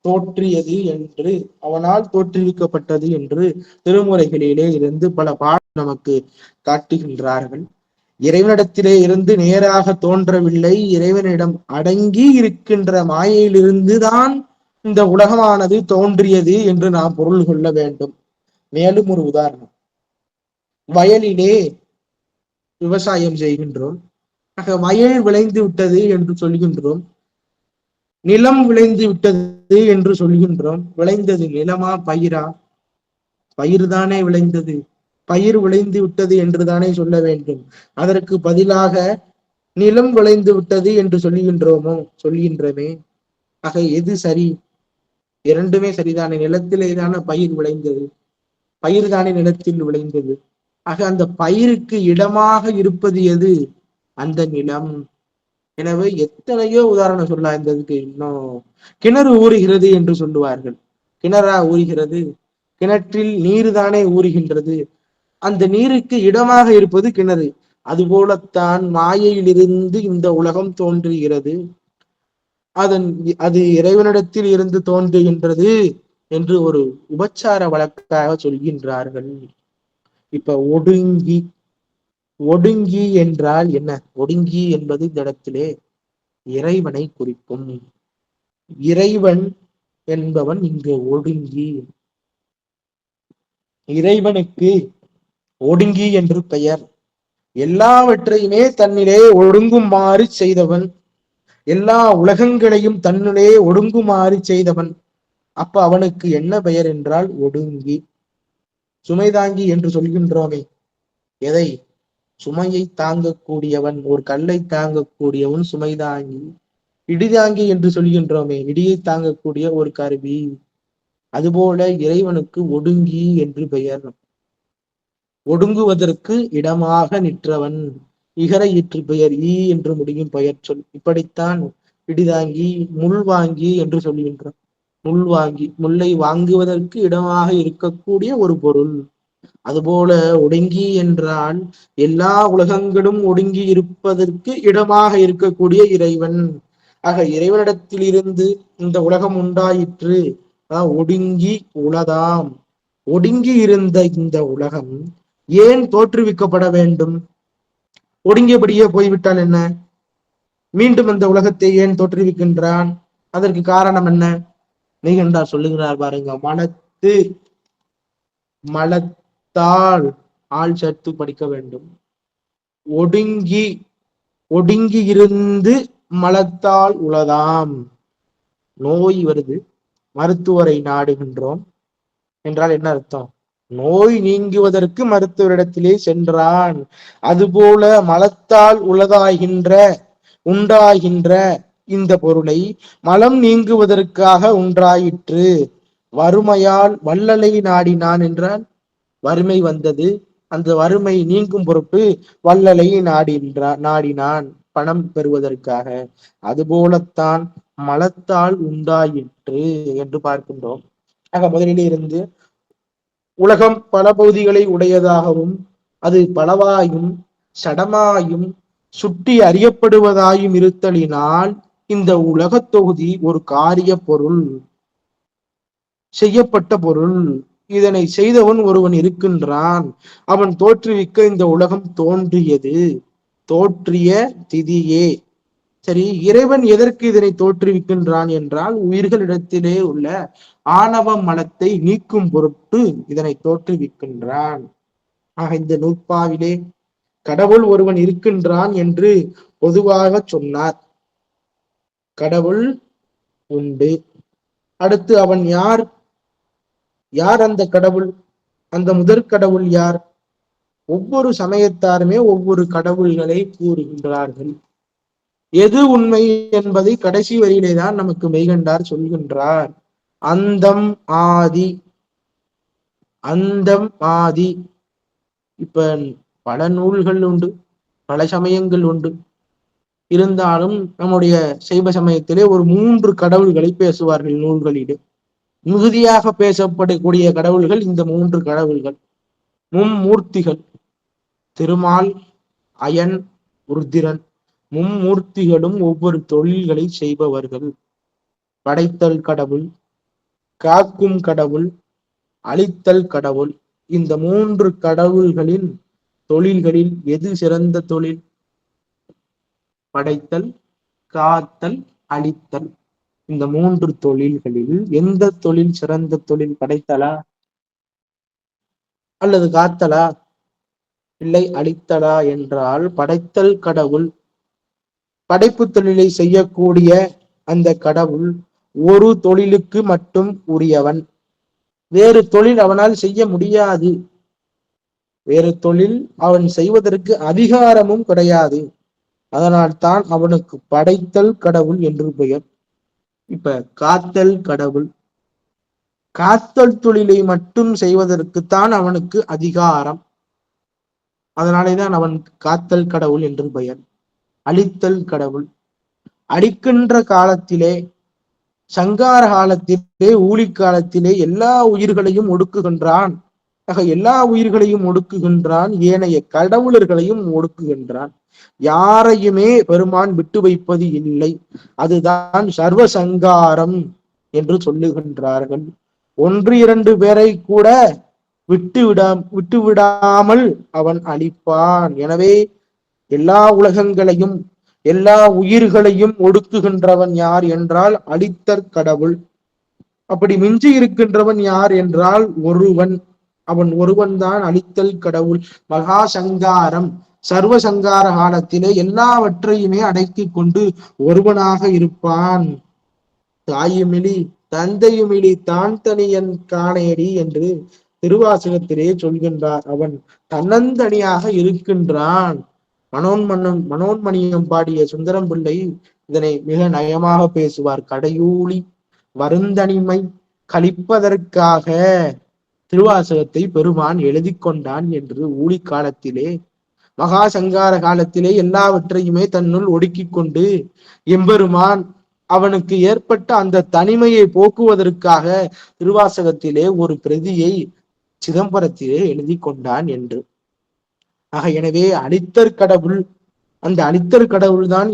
தோற்றியது என்று, அவனால் தோற்றுவிக்கப்பட்டது என்று திருமுறைகளிலே இருந்து பல பாடல் நமக்கு காட்டுகின்றார்கள். இறைவனிடத்திலே இருந்து நேராக தோன்றவில்லை, இறைவனிடம் அடங்கி இருக்கின்ற மாயையிலிருந்துதான் இந்த உலகமானது தோன்றியது என்று நாம் பொருள் கொள்ள வேண்டும். மேலும் ஒரு உதாரணம். வயலிலே விவசாயம் செய்கின்றோம். ஆக வயல் விளைந்து விட்டது என்று சொல்கின்றோம். நிலம் விளைந்து விட்டது என்று சொல்கின்றோம். விளைந்தது நிலமா பயிரா? பயிர் தானே விளைந்தது. பயிர் விளைந்து விட்டது என்று தானே சொல்ல வேண்டும். அதற்கு பதிலாக நிலம் விளைந்து விட்டது என்று சொல்கின்றோமே. ஆக எது சரி? இரண்டுமே சரிதானே, நிலத்திலேதான பயிர் விளைந்தது, பயிர் தானே நிலத்தில் விளைந்தது. ஆக அந்த பயிருக்கு இடமாக இருப்பது எது? அந்த நிலம். எனவே எத்தனையோ உதாரணம் சொல்லலாம் இந்த இதுக்கு. இன்னும் கிணறு ஊறுகிறது என்று சொல்லுவார்கள். கிணறா ஊறுகிறது? கிணற்றில் நீர் தானே ஊறுகின்றது. அந்த நீருக்கு இடமாக இருப்பது கிணறு. அதுபோலத்தான் மாயையிலிருந்து இந்த உலகம் தோன்றுகிறது. அது இறைவனிடத்தில் இருந்து தோன்றுகின்றது என்று ஒரு உபச்சார வழக்காக சொல்கின்றார்கள். இப்ப ஒடுங்கி, ஒடுங்கி என்றால் என்ன? ஒடுங்கி என்பது இந்த இடத்திலே இறைவனை குறிக்கும். இறைவன் என்பவன் இங்கு ஒடுங்கி. இறைவனுக்கு ஒடுங்கி என்று பெயர். எல்லாவற்றையுமே தன்னிலே ஒடுங்குமாறு செய்தவன், எல்லா உலகங்களையும் தன்னிலே ஒடுங்குமாறு செய்தவன். அப்ப அவனுக்கு என்ன பெயர் என்றால் ஒடுங்கி. சுமைதாங்கி என்று சொல்கின்றோமே, எதை? சுமையை தாங்கக்கூடியவன், ஒரு கல்லை தாங்கக்கூடியவன் சுமைதாங்கி. இடிதாங்கி என்று சொல்கின்றோமே, இடியை தாங்கக்கூடிய ஒரு கருவி. அதுபோல இறைவனுக்கு ஒடுங்கி என்று பெயர். ஒடுங்குவதற்கு இடமாக நிற்றவன். இகர ஈற்று பெயர் ஈ என்று முடியும் பெயர் சொல். இப்படித்தான் இடிதாங்கி, முள் வாங்கி என்று சொல்கின்றோம். முள் வாங்கி, முல்லை வாங்குவதற்கு இடமாக இருக்கக்கூடிய ஒரு பொருள். அதுபோல ஒடுங்கி என்றால் எல்லா உலகங்களும் ஒடுங்கி இருப்பதற்கு இடமாக இருக்கக்கூடிய இறைவன். ஆக இறைவனிடத்தில் இருந்து இந்த உலகம் உண்டாயிற்று. ஒடுங்கி உலதாம். ஒடுங்கி இருந்த இந்த உலகம் ஏன் தோற்றுவிக்கப்பட வேண்டும்? ஒடுங்கியபடியே போய்விட்டால் என்ன? மீண்டும் இந்த உலகத்தை ஏன் தோற்றுவிக்கின்றான்? அதற்கு காரணம் என்ன? மெய்கண்டார் சொல்லுகிறார் பாருங்க. மலத்தால் ஆள் சேர்த்து படிக்க வேண்டும். ஒடுங்கி, ஒடுங்கி இருந்து மலத்தால் உளதாம். நோய் வருது, மருத்துவரை நாடுகின்றோம் என்றால் என்ன அர்த்தம்? நோய் நீங்குவதற்கு மருத்துவரிடத்திலே சென்றான். அதுபோல மலத்தால் உண்டாகின்ற இந்த பொருளை மலம் நீங்குவதற்காக உண்டாயிற்று. வறுமையால் வள்ளலை நாடினான் என்றால் வறுமை வந்தது. அந்த வறுமை நீங்கும் பொருட்டு வள்ளலை நாடினான் பணம் பெறுவதற்காக. அதுபோலத்தான் மலத்தால் உண்டாயிற்று என்று பார்க்கின்றோம். ஆக முதலிலே இருந்து உலகம் பல பகுதிகளை உடையதாகவும் அது பலவாயும் சடமாயும் சுட்டி அறியப்படுவதாயும் இருத்தலினால் இந்த உலகத் தொகுதி ஒரு காரிய பொருள், செய்யப்பட்ட பொருள். இதனை செய்தவன் ஒருவன் இருக்கின்றான். அவன் தோற்றுவிக்க இந்த உலகம் தோன்றியது. தோற்றிய திதியே. சரி, இறைவன் எதற்கு இதனை தோற்றுவிக்கின்றான் என்றால் உயிர்களிடத்திலே உள்ள ஆணவ மலத்தை நீக்கும் பொருட்டு இதனை தோற்றுவிக்கின்றான். ஆக இந்த நூற்பாவிலே கடவுள் ஒருவன் இருக்கின்றான் என்று பொதுவாக சொன்னார். கடவுள் உண்டு. அடுத்து அவன் யார்? யார் அந்த கடவுள்? அந்த முதற் கடவுள் யார்? ஒவ்வொரு சமயத்தாருமே ஒவ்வொரு கடவுள்களை கூறுகின்றார்கள். எது உண்மை என்பதை கடைசி வரியிலே தான் நமக்கு மெய்கண்டார் சொல்கின்றார். அந்தம் ஆதி. அந்தம் ஆதி. இப்ப பல நூல்கள் உண்டு, பல சமயங்கள் உண்டு. இருந்தாலும் நம்முடைய சைவ சமயத்திலே ஒரு 3 கடவுள்களை பேசுவார்கள் நூல்களிலே. மிகுதியாக பேசப்படக்கூடிய கடவுள்கள் இந்த 3 கடவுள்கள். மும்மூர்த்திகள், திருமால், அயன், ருத்திரன். மும்மூர்த்திகளும் ஒவ்வொரு தொழில்களை செய்பவர்கள். படைத்தல் கடவுள், காக்கும் கடவுள், அழித்தல் கடவுள். இந்த 3 கடவுள்களின் தொழில்களில் எது சிறந்த தொழில்? படைத்தல், காத்தல், அழித்தல். இந்த 3 தொழில்களில் எந்த தொழில் சிறந்த தொழில்? படைத்தலா அல்லது காத்தலா இல்லை அழித்தலா என்றால் படைத்தல் கடவுள். படைப்பு தொழிலை செய்யக்கூடிய அந்த கடவுள் ஒரு தொழிலுக்கு மட்டும் உரியவன். வேறு தொழில் அவனால் செய்ய முடியாது. வேறு தொழில் அவன் செய்வதற்கு அதிகாரமும் கிடையாது. அதனால் தான் அவனுக்கு படைத்தல் கடவுள் என்று பெயர். இப்ப காத்தல் கடவுள். காத்தல் தொழிலை மட்டும் செய்வதற்குத்தான் அவனுக்கு அதிகாரம். அதனாலேதான் அவன் காத்தல் கடவுள் என்று பெயர். அழித்தல் கடவுள். அழிக்கின்ற காலத்திலே, சங்கார காலத்திலே, ஊழி காலத்திலே எல்லா உயிர்களையும் ஒடுக்குகின்றான். எல்லா உயிர்களையும் ஒடுக்குகின்றான், ஏனைய கடவுளர்களையும் ஒடுக்குகின்றான். யாரையுமே பெருமான் விட்டு வைப்பது இல்லை. அதுதான் சர்வசங்காரம் என்று சொல்லுகின்றார்கள். ஒன்று இரண்டு பேரை கூட விட்டு விடாமல் அவன் அழிப்பான். எனவே எல்லா உலகங்களையும் எல்லா உயிர்களையும் ஒடுக்குகின்றவன் யார் என்றால் அழித்தற் கடவுள். அப்படி மிஞ்சி இருக்கின்றவன் யார் என்றால் ஒருவன். அவன் ஒருவன் தான் அழித்தல் கடவுள். மகா சங்காரம், சர்வசங்கார காலத்திலே எல்லாவற்றையுமே அடக்கி கொண்டு ஒருவனாக இருப்பான். தாயுமிழி தந்தையுமிழி தான் தனியன் காணேடி என்று திருவாசகத்திலே சொல்கின்றார். அவன் தன்னந்தனியாக இருக்கின்றான். மனோன்மணியம் பாடிய சுந்தரம் பிள்ளை இதனை மிக நயமாக பேசுவார். கடையூழி வருந்தனிமை கழிப்பதற்காக திருவாசகத்தை பெருமான் எழுதி கொண்டான் என்று ஊழி காலத்திலே, மகா சங்கார காலத்திலே எல்லாவற்றையுமே தன்னுள் ஒடுக்கி கொண்டு எம்பெருமான் அவனுக்கு ஏற்பட்ட அந்த தனிமையை போக்குவதற்காக திருவாசகத்திலே ஒரு பிரதியை சிதம்பரத்திலே எழுதி கொண்டான் என்று. எனவே அழித்தற் கடவுள், அந்த அழித்தற் கடவுள் தான்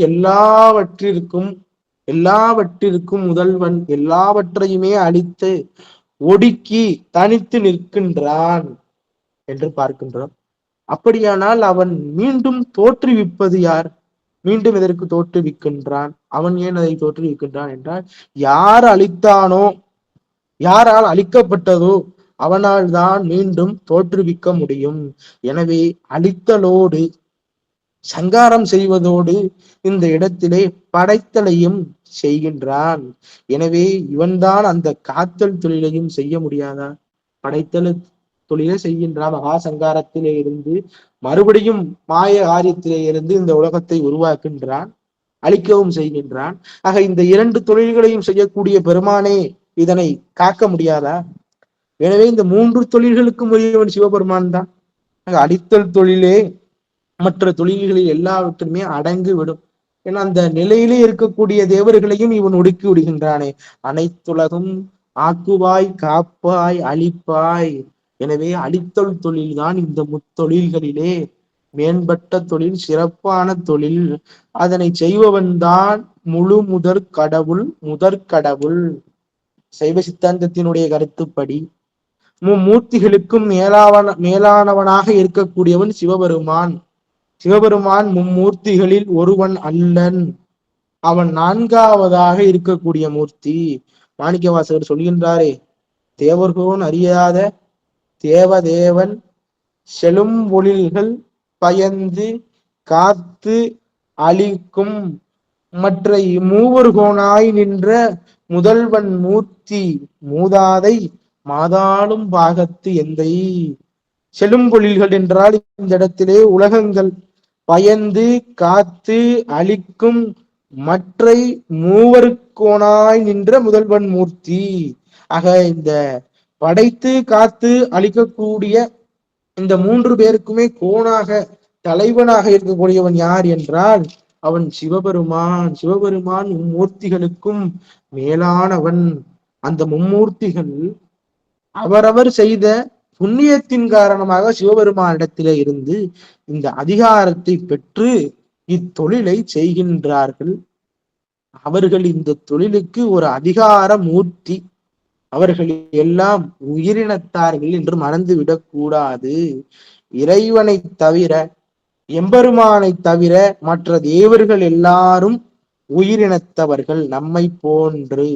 எல்லாவற்றிற்கும் முதல்வன். எல்லாவற்றையுமே அழித்து ஒடுக்கி தனித்து நிற்கின்றான் என்று பார்க்கின்றோம். அப்படியானால் அவன் மீண்டும் தோற்றுவிப்பது யார்? மீண்டும் எதற்கு தோற்றுவிக்கின்றான்? அவன் ஏன் அதை தோற்றுவிக்கின்றான் என்றால், யார் அழித்தானோ, யாரால் அழிக்கப்பட்டதோ அவனால் தான் மீண்டும் தோற்றுவிக்க முடியும். எனவே அழித்தலோடு சங்காரம் செய்வதோடு இந்த இடத்திலே படைத்தலையும் செய்கின்றான். எனவே இவன்தான் அந்த காத்தல் தொழிலையும் செய்ய முடியாதா? படைத்தல் தொழிலை செய்கின்றான். மகா சங்காரத்திலே இருந்து மறுபடியும் மாய காரியத்திலே இருந்து இந்த உலகத்தை உருவாக்குகின்றான், அழிக்கவும் செய்கின்றான். இந்த இரண்டு தொழில்களையும் செய்யக்கூடிய பெருமானே இதனை காக்க முடியாதா? எனவே இந்த மூன்று தொழில்களுக்கும் உரியவன் சிவபெருமான் தான். அழித்தல் தொழிலே மற்ற தொழில்களில் எல்லாவற்றுமே அடங்கி விடும். ஏன்னா அந்த நிலையிலே இருக்கக்கூடிய தேவர்களையும் இவன் ஒடுக்கி விடுகின்றானே. அனைத்துலகும் ஆக்குவாய் காப்பாய் அழிப்பாய். எனவே அழித்தல் தொழில் தான் இந்த முத்தொழில்களிலே மேம்பட்ட தொழில், சிறப்பான தொழில். அதனை செய்பவன் தான் முழு முதற்கடவுள். சைவ சித்தாந்தத்தினுடைய கருத்துப்படி மும்மூர்த்திகளுக்கும் மேலானவனாக இருக்கக்கூடியவன் சிவபெருமான். சிவபெருமான் மும்மூர்த்திகளில் ஒருவன் அல்லன். அவன் நான்காவதாக இருக்கக்கூடிய மூர்த்தி. மாணிக்கவாசகர் சொல்கின்றாரே, தேவர்கோன் அறியாத தேவதேவன் செழும் ஒளில்கள் பயந்து காத்து அழிக்கும் மற்ற மூவர்கோனாய் நின்ற முதல்வன் மூர்த்தி மூதாதை மாதாளும் பாகத்து எந்தை. செழும்பொழில்கள் என்றால் இந்த இடத்திலே உலகங்கள் பயந்து காத்து அழிக்கும் மற்றை மூவர்கோனாய் நின்ற முதல்வன் மூர்த்தி. இந்த படைத்து காத்து அழிக்கக்கூடிய இந்த மூன்று பேருக்குமே கோணாக தலைவனாக இருக்கக்கூடியவன் யார் என்றால் அவன் சிவபெருமான். சிவபெருமான் மும்மூர்த்திகளுக்கும் மேலானவன். அந்த மும்மூர்த்திகள் அவரவர் செய்த புண்ணியத்தின் காரணமாக சிவபெருமானிடத்திலே இருந்து இந்த அதிகாரத்தை பெற்று இத்தொழிலை செய்கின்றார்கள். அவர்கள் இந்த தொழிலுக்கு ஒரு அதிகார மூர்த்தி. அவர்கள் எல்லாம் உயிரினத்தார்கள் என்று மறந்துவிடக் கூடாது. இறைவனை தவிர, எம்பெருமானை தவிர மற்ற தேவர்கள் எல்லாரும் உயிரினத்தவர்கள், நம்மை போன்று.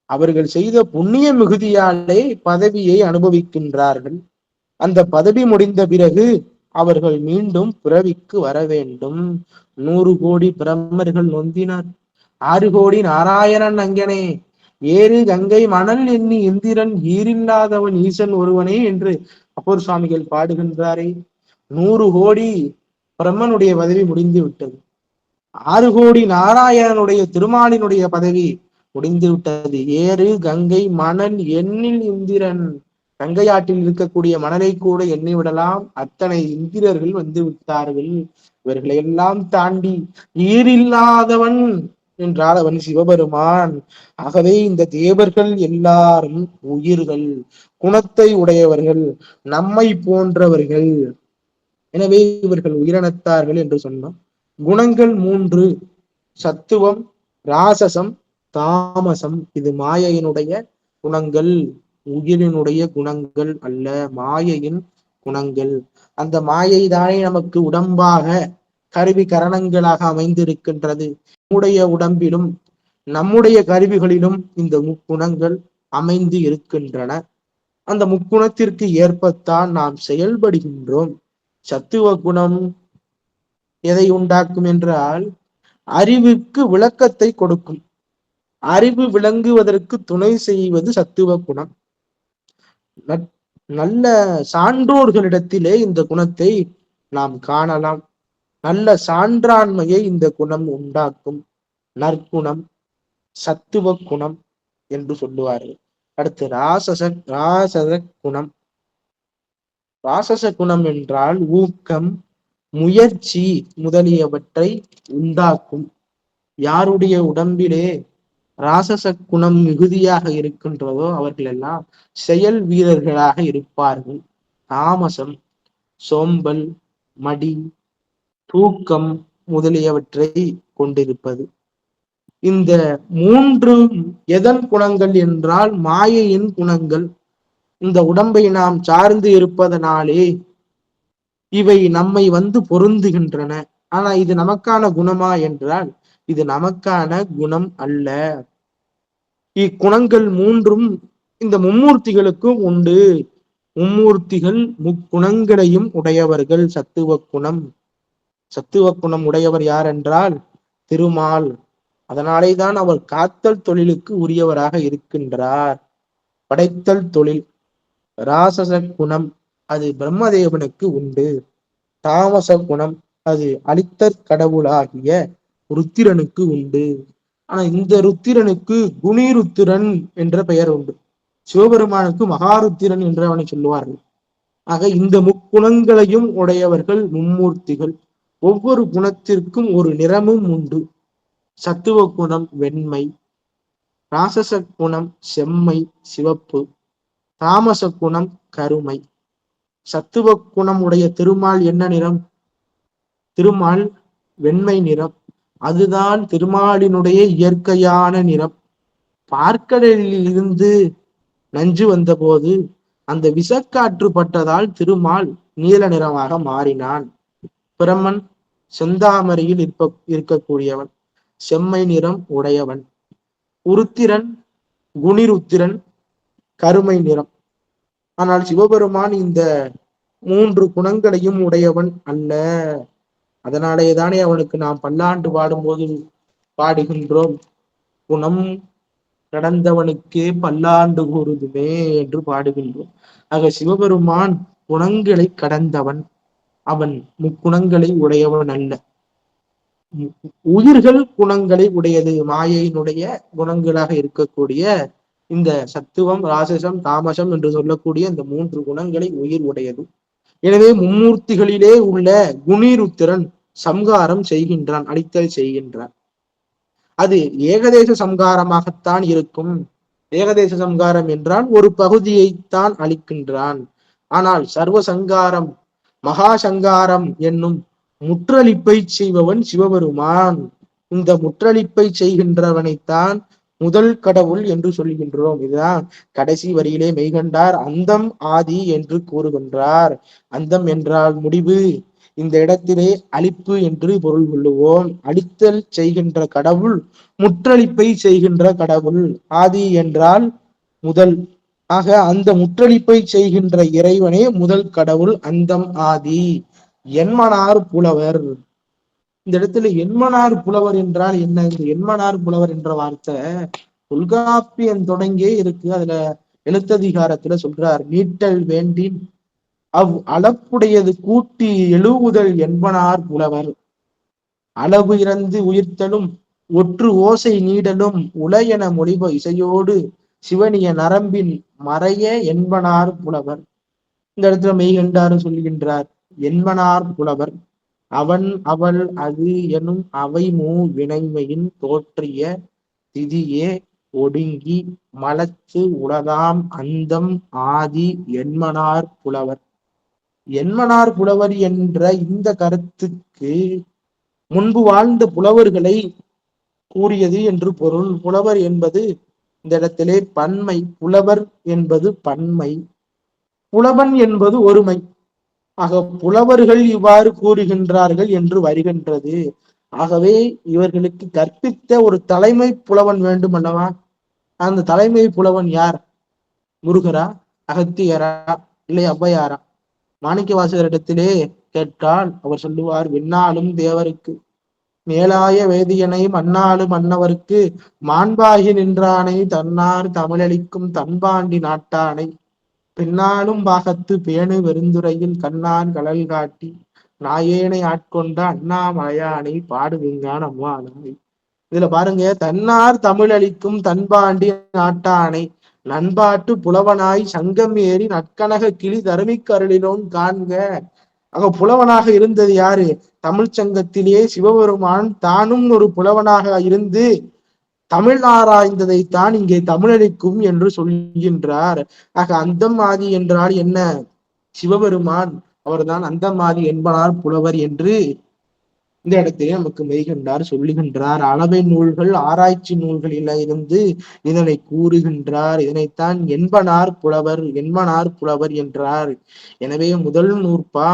அவர்கள் செய்த புண்ணிய மிகுதியாலே பதவியை அனுபவிக்கின்றார்கள். அந்த பதவி முடிந்த பிறகு அவர்கள் மீண்டும் பிறவிக்கு வர வேண்டும். 100 கோடி பிரம்மர்கள் நொந்தினர், 6 கோடி நாராயணன் அங்கனே, ஏறு கங்கை மணல் எண்ணி இந்திரன் ஈரில்லாதவன் ஈசன் ஒருவனே என்று அப்போர் சுவாமிகள் பாடுகின்றாரே. 100 கோடி பிரம்மனுடைய பதவி முடிந்து விட்டது. 6 கோடி நாராயணனுடைய திருமாலினுடைய பதவி முடிந்து விட்டது. ஏறு கங்கை மணல் எண்ணில் இந்திரன். கங்கை ஆற்றில் இருக்கக்கூடிய மணலை கூட எண்ணி விடலாம், அத்தனை இந்திரர்கள் வந்து விட்டார்கள். இவர்களை எல்லாம் தாண்டி ஈரில்லாதவன் என்றால் அவன் சிவபெருமான். ஆகவே இந்த தேவர்கள் எல்லாரும் உயிர்கள், குணத்தை உடையவர்கள், நம்மை போன்றவர்கள். எனவே இவர்கள் உயிரினத்தார்கள் என்று சொன்னோம். குணங்கள் 3: சத்துவம், ராசசம், தாமசம். இது மாயையினுடைய குணங்கள், உயிரினுடைய குணங்கள் அல்ல, மாயையின் குணங்கள். அந்த மாயை தானே நமக்கு உடம்பாக கருவி கரணங்களாக அமைந்திருக்கின்றது. நம்முடைய உடம்பிலும் நம்முடைய கருவிகளிலும் இந்த முக்குணங்கள் அமைந்து இருக்கின்றன. அந்த முக்குணத்திற்கு ஏற்பத்தான் நாம் செயல்படுகின்றோம். சத்துவ குணம் எதை உண்டாக்கும் என்றால் அறிவுக்கு விளக்கத்தை கொடுக்கும். அறிவு விளங்குவதற்கு துணை செய்வது சத்துவ குணம். நல்ல சான்றோர்களிடத்திலே இந்த குணத்தை நாம் காணலாம். நல்ல சான்றாண்மையை இந்த குணம் உண்டாக்கும். நற்குணம், சத்துவ குணம் என்று சொல்லுவார்கள். அடுத்து ராசச குணம். ராசச குணம் என்றால் ஊக்கம், முயற்சி முதலியவற்றை உண்டாக்கும். யாருடைய உடம்பிலே ராசச குணம் மிகுதியாக இருக்கின்றதோ அவர்கள் எல்லாம் செயல் வீரர்களாக இருப்பார்கள். தாமசம் சோம்பல், மடி, தூக்கம் முதலியவற்றை கொண்டிருப்பது. இந்த 3 எதன் குணங்கள் என்றால் மாயையின் குணங்கள். இந்த உடம்பை நாம் சார்ந்து இருப்பதனாலே இவை நம்மை வந்து பொருந்துகின்றன. ஆனா இது நமக்கான குணமா என்றால் இது நமக்கான குணம் அல்ல. இக்குணங்கள் 3 இந்த மும்மூர்த்திகளுக்கும் உண்டு. மும்மூர்த்திகள் முக்குணங்களையும் உடையவர்கள். சத்துவ குணம் உடையவர் யார் என்றால் திருமால். அதனாலே தான் அவர் காத்தல் தொழிலுக்கு உரியவராக இருக்கின்றார், படைத்தல் தொழில். ராசச குணம் அது பிரம்மதேவனுக்கு உண்டு. தாமச குணம் அது அழித்தற் கடவுளாகிய ருத்திரனுக்கு உண்டு. ஆனா இந்த ருத்திரனுக்கு குணிருத்திரன் என்ற பெயர் உண்டு. சிவபெருமானுக்கு மகாருத்திரன் என்று அவனை சொல்லுவார்கள். ஆக இந்த முக்குணங்களையும் உடையவர்கள் மும்மூர்த்திகள். ஒவ்வொரு குணத்திற்கும் ஒரு நிறமும் உண்டு. சத்துவ குணம் வெண்மை, ராசச குணம் செம்மை சிவப்பு, தாமச குணம் கருமை. சத்துவ குணம் உடைய திருமால் என்ன நிறம்? திருமால் வெண்மை நிறம். அதுதான் திருமாலினுடைய இயற்கையான நிறம். பார்க்கடலில் இருந்து நஞ்சு வந்த போது அந்த விஷக்காற்று பட்டதால் திருமால் நீல நிறமாக மாறினான். பிரம்மன் செந்தாமரையில் இருக்கக்கூடியவன், செம்மை நிறம் உடையவன். உருத்திரன் குணிருத்திரன் கருமை நிறம். ஆனால் சிவபெருமான் இந்த 3 குணங்களையும் உடையவன் அல்ல. அதனாலேதானே அவனுக்கு நாம் பல்லாண்டு பாடும்போது பாடுகின்றோம், குணம் கடந்தவனுக்கே பல்லாண்டு கூறுதுமே என்று பாடுகின்றோம். ஆக சிவபெருமான் குணங்களை கடந்தவன், அவன் முக்குணங்களை உடையவன் அல்ல. உயிர்கள் குணங்களை உடையது. மாயையினுடைய குணங்களாக இருக்கக்கூடிய இந்த சத்துவம், ராசசம், தாமசம் என்று சொல்லக்கூடிய இந்த 3 குணங்களை உயிர் உடையது. எனவே மும்மூர்த்திகளிலே உள்ள குணிருத்திரன் சம்காரம் செய்கின்றான், அழித்தல் செய்கின்றான். அது ஏகதேச சம்காரமாகத்தான் இருக்கும். ஏகதேச சம்காரம் என்றால் ஒரு பகுதியைத்தான் அழிக்கின்றான். ஆனால் சர்வ சங்காரம், மகா சங்காரம் என்னும் முற்றளிப்பை செய்பவன் சிவபெருமான். இந்த முற்றளிப்பை செய்கின்றவனைத்தான் முதல் கடவுள் என்று சொல்கின்றோம். இதுதான் கடைசி வரியிலே மெய்கண்டார் அந்தம் ஆதி என்று கூறுகின்றார். அந்தம் என்றால் முடிவு, இந்த இடத்திலே அழிப்பு என்று பொருள் கொள்ளுவோம். அழித்தல் செய்கின்ற கடவுள், முற்றளிப்பை செய்கின்ற கடவுள். ஆதி என்றால் முதல். ஆக அந்த முற்றளிப்பை செய்கின்ற இறைவனே முதல் கடவுள், அந்தம் ஆதி. என்மனார் புலவர். இந்த இடத்துல என்மனார் புலவர் என்றால் என்ன? இந்த என்மனார் புலவர் என்ற வார்த்தை தொல்காப்பியம் தொடங்கியே இருக்கு. அதுல எழுத்ததிகாரத்துல சொல்றார், நீட்டல் வேண்டின் அளப்புடையது கூட்டி எழுவுதல் என்பனார் புலவர். அளவு இறந்து உயிர்த்தலும் ஒற்று ஓசை நீடலும் உலையென மொழிப இசையோடு சிவனிய நரம்பின் மறைய என்பனார் புலவர். இந்த இடத்துல மெய்கண்டாரு சொல்கின்றார். என்பனார் புலவர் அவன் அவள் அது எனும் அவை மூ வினைமையின் தோற்றிய திதியே ஒடுங்கி மலத்து உலதாம் அந்தம் ஆதி என்மனார் புலவர். என்மனார் புலவர் என்ற இந்த கருத்துக்கு முன்பு வாழ்ந்த புலவர்களை கூறியது என்று பொருள். புலவர் என்பது இந்த இடத்திலே பன்மை, புலவர் என்பது பன்மை, புலவன் என்பது ஒருமை. ஆக புலவர்கள் இவ்வாறு கூறுகின்றார்கள் என்று வருகின்றது. ஆகவே இவர்களுக்கு கற்பித்த ஒரு தலைமை புலவன் வேண்டும் அல்லவா? அந்த தலைமை புலவன் யார்? முருகரா, அகத்தியரா, இல்லை ஔவையாரா? மாணிக்க வாசகரிடத்திலே கேட்டால் அவர் சொல்லுவார், விண்ணாலும் தேவருக்கு மேலாய வேதியனை மண்ணாலும் மன்னவருக்கு மாண்பாகி நின்றானை தன்னார் தமிழளிக்கும் தன்பாண்டி நாட்டானை பின்னாலும் பாகத்து பேணு வெறுந்துரையில் கண்ணான் கடல் காட்டி நாயேனை ஆட்கொண்ட அண்ணாமலையானை பாடுவிங்கான் அம்மானாய். இதுல பாருங்க, தன்னார் தமிழளிக்கும் தன்பாண்டி நாட்டானை நண்பாட்டு புலவனாய் சங்கம் ஏறி நற்கனக கிளி தருமிக்கருளினோன் காண்க. ஆக புலவனாக இருந்தது யாரு? தமிழ் சங்கத்திலே சிவபெருமான் தானும் ஒரு புலவனாக இருந்து தமிழ் ஆராய்ந்ததைத்தான் இங்கே தமிழளிக்கும் என்று சொல்கின்றார். ஆக அந்தமாதி என்றால் என்ன? சிவபெருமான் அவர்தான் அந்தமாதி என்பனார் புலவர் என்று இந்த இடத்திலே நமக்கு மெய்கண்டார் சொல்லுகின்றார். அளவை நூல்கள், ஆராய்ச்சி நூல்களில இருந்து இதனை கூறுகின்றார். இதனைத்தான் என்பனார் புலவர், என்மனார் புலவர் என்றார். எனவே முதல் நூற்பா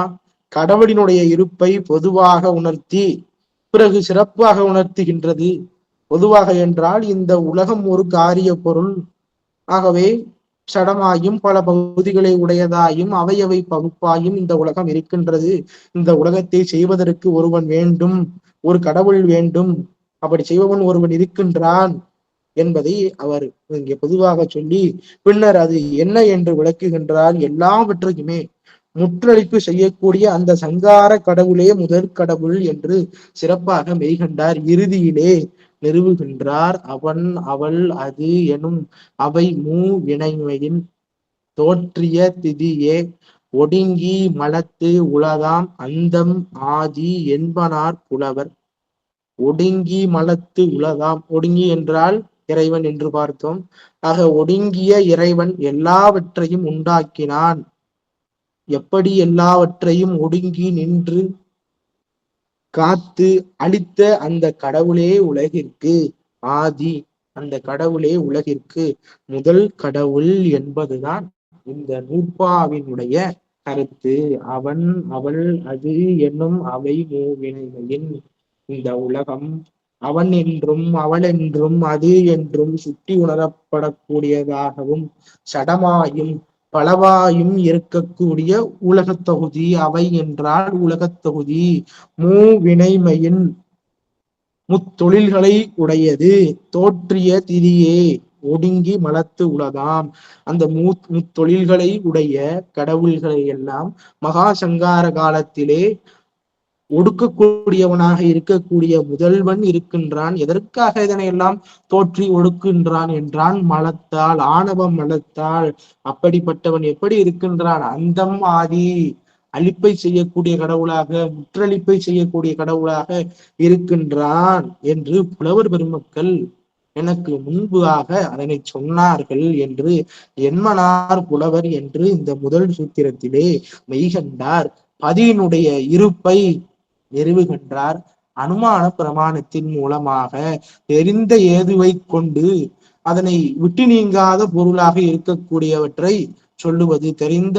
கடவுளினுடைய இருப்பை பொதுவாக உணர்த்தி பிறகு சிறப்பாக உணர்த்துகின்றது. பொதுவாக என்றால் இந்த உலகம் ஒரு காரிய பொருள். ஆகவே சடமாயும் பல பகுதிகளை உடையதாயும் அவையவை பகுப்பாயும் இந்த உலகம் இருக்கின்றது. இந்த உலகத்தை செய்வதற்கு ஒருவன் வேண்டும், ஒரு கடவுள் வேண்டும், அப்படி செய்பவன் ஒருவன் இருக்கின்றான் என்பதை அவர் இங்கே பொதுவாக சொல்லி பின்னர் அது என்ன என்று விளக்குகின்றார். எல்லாவற்றையுமே முற்றளிப்பு செய்யக்கூடிய அந்த சங்கார கடவுளே முதற் கடவுள் என்று சிறப்பாக மெய்கண்டார் இறுதியிலே நிறுவுகின்றார். அவன் அவள் அது எனும் அவை மூ வினைமையின் தோற்றிய திதியே ஒடுங்கி மலத்து உலதாம் அந்தம் ஆதி என்பனார் புலவர். ஒடுங்கி மலத்து உலதாம், ஒடுங்கி என்றால் இறைவன் என்று பார்த்தோம். ஆக ஒடுங்கிய இறைவன் எல்லாவற்றையும் உண்டாக்கினான். எப்படி எல்லாவற்றையும் ஒடுங்கி நின்று காத்து அளித்த அந்த கடவுளே உலகிற்கு ஆதி, அந்த கடவுளே உலகிற்கு முதல் கடவுள் என்பதுதான் இந்த நூற்பாவினுடைய கருத்து. அவன் அவள் அது என்னும் அவை மூவினைமையின் இந்த உலகம் அவன் என்றும் அவள் என்றும் அது என்றும் சுட்டி உணரப்படக்கூடியதாகவும் சடமாயும் பலவாயும் இருக்கக்கூடிய உலகத் தொகுதி. அவை என்றால் உலகத் தொகுதி. மூவினைமையின் முத்தொழில்களை உடையது. தோற்றிய திதியே ஒடுங்கி மலத்து உலதாம். அந்த முத்தொழில்களை உடைய கடவுள்களை எல்லாம் மகா சங்கார காலத்திலே ஒடுக்கக்கூடியவனாக இருக்கக்கூடிய முதல்வன் இருக்கின்றான். எதற்காக இதனை எல்லாம் தோற்றி ஒடுக்கின்றான் என்றான்? மலத்தால், ஆணவம் மலத்தால். அப்படிப்பட்டவன் எப்படி இருக்கின்றான்? அந்தம் ஆதி, அழிப்பை செய்யக்கூடிய கடவுளாக, முற்றளிப்பை செய்யக்கூடிய கடவுளாக இருக்கின்றான் என்று புலவர் பெருமக்கள் எனக்கு முன்பாக அதனை சொன்னார்கள் என்று என்மனார் புலவர் என்று இந்த முதல் சூத்திரத்திலே மெய்கண்டார் பதியினுடைய இருப்பை நிறுவுகின்றார். அனுமான பிரமாணத்தின் மூலமாக தெரிந்த ஏதுவை கொண்டு அதனை விட்டு நீங்காத பொருளாக இருக்கக்கூடியவற்றை சொல்லுவது. தெரிந்த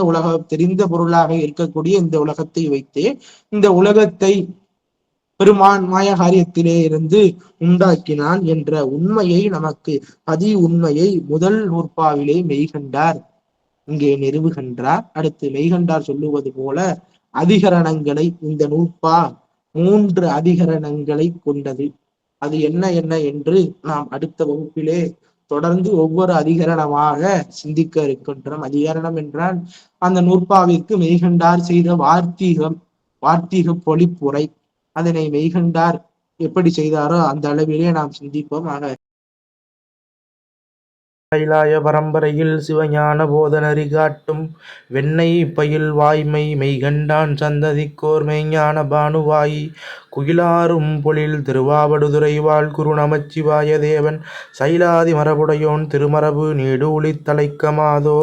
பொருளாக இருக்கக்கூடிய இந்த உலகத்தை வைத்தே இந்த உலகத்தை பெருமான் மாய காரியத்திலே இருந்து உண்டாக்கினான் என்ற உண்மையை நமக்கு உண்மையை முதல் நூற்பாவிலே மெய்கண்டார் இங்கே நிறுவுகின்றார். அடுத்து மெய்கண்டார் சொல்லுவது போல அதிகரணங்களை இந்த நூற்பா 3 அதிகரணங்களை கொண்டது. அது என்ன என்ன என்று நாம் அடுத்த வகுப்பிலே தொடர்ந்து ஒவ்வொரு அதிகரணமாக சிந்திக்க இருக்கின்றோம். அதிகரணம் என்றால் அந்த நூற்பாவிற்கு மெய்கண்டார் செய்த வார்த்தீக பொழிப்புரை. அதனை மெய்கண்டார் எப்படி செய்தாரோ அந்த அளவிலே நாம் சிந்திப்போம். ஆக கைலாய பரம்பரையில் சிவஞான போதநெறி காட்டும் வெண்ணை பயில் வாய்மை மெய்கண்டான் சந்ததிக்கோர் மெய்ஞான பானுவாய் குயிலாரும் பொழில் திருவாவடுதுறை வாழ் குரு நமச்சிவாய தேவன் சைலாதி மரபுடையோன் திருமரபு நீடு ஒளித்தலைக்கமாதோ.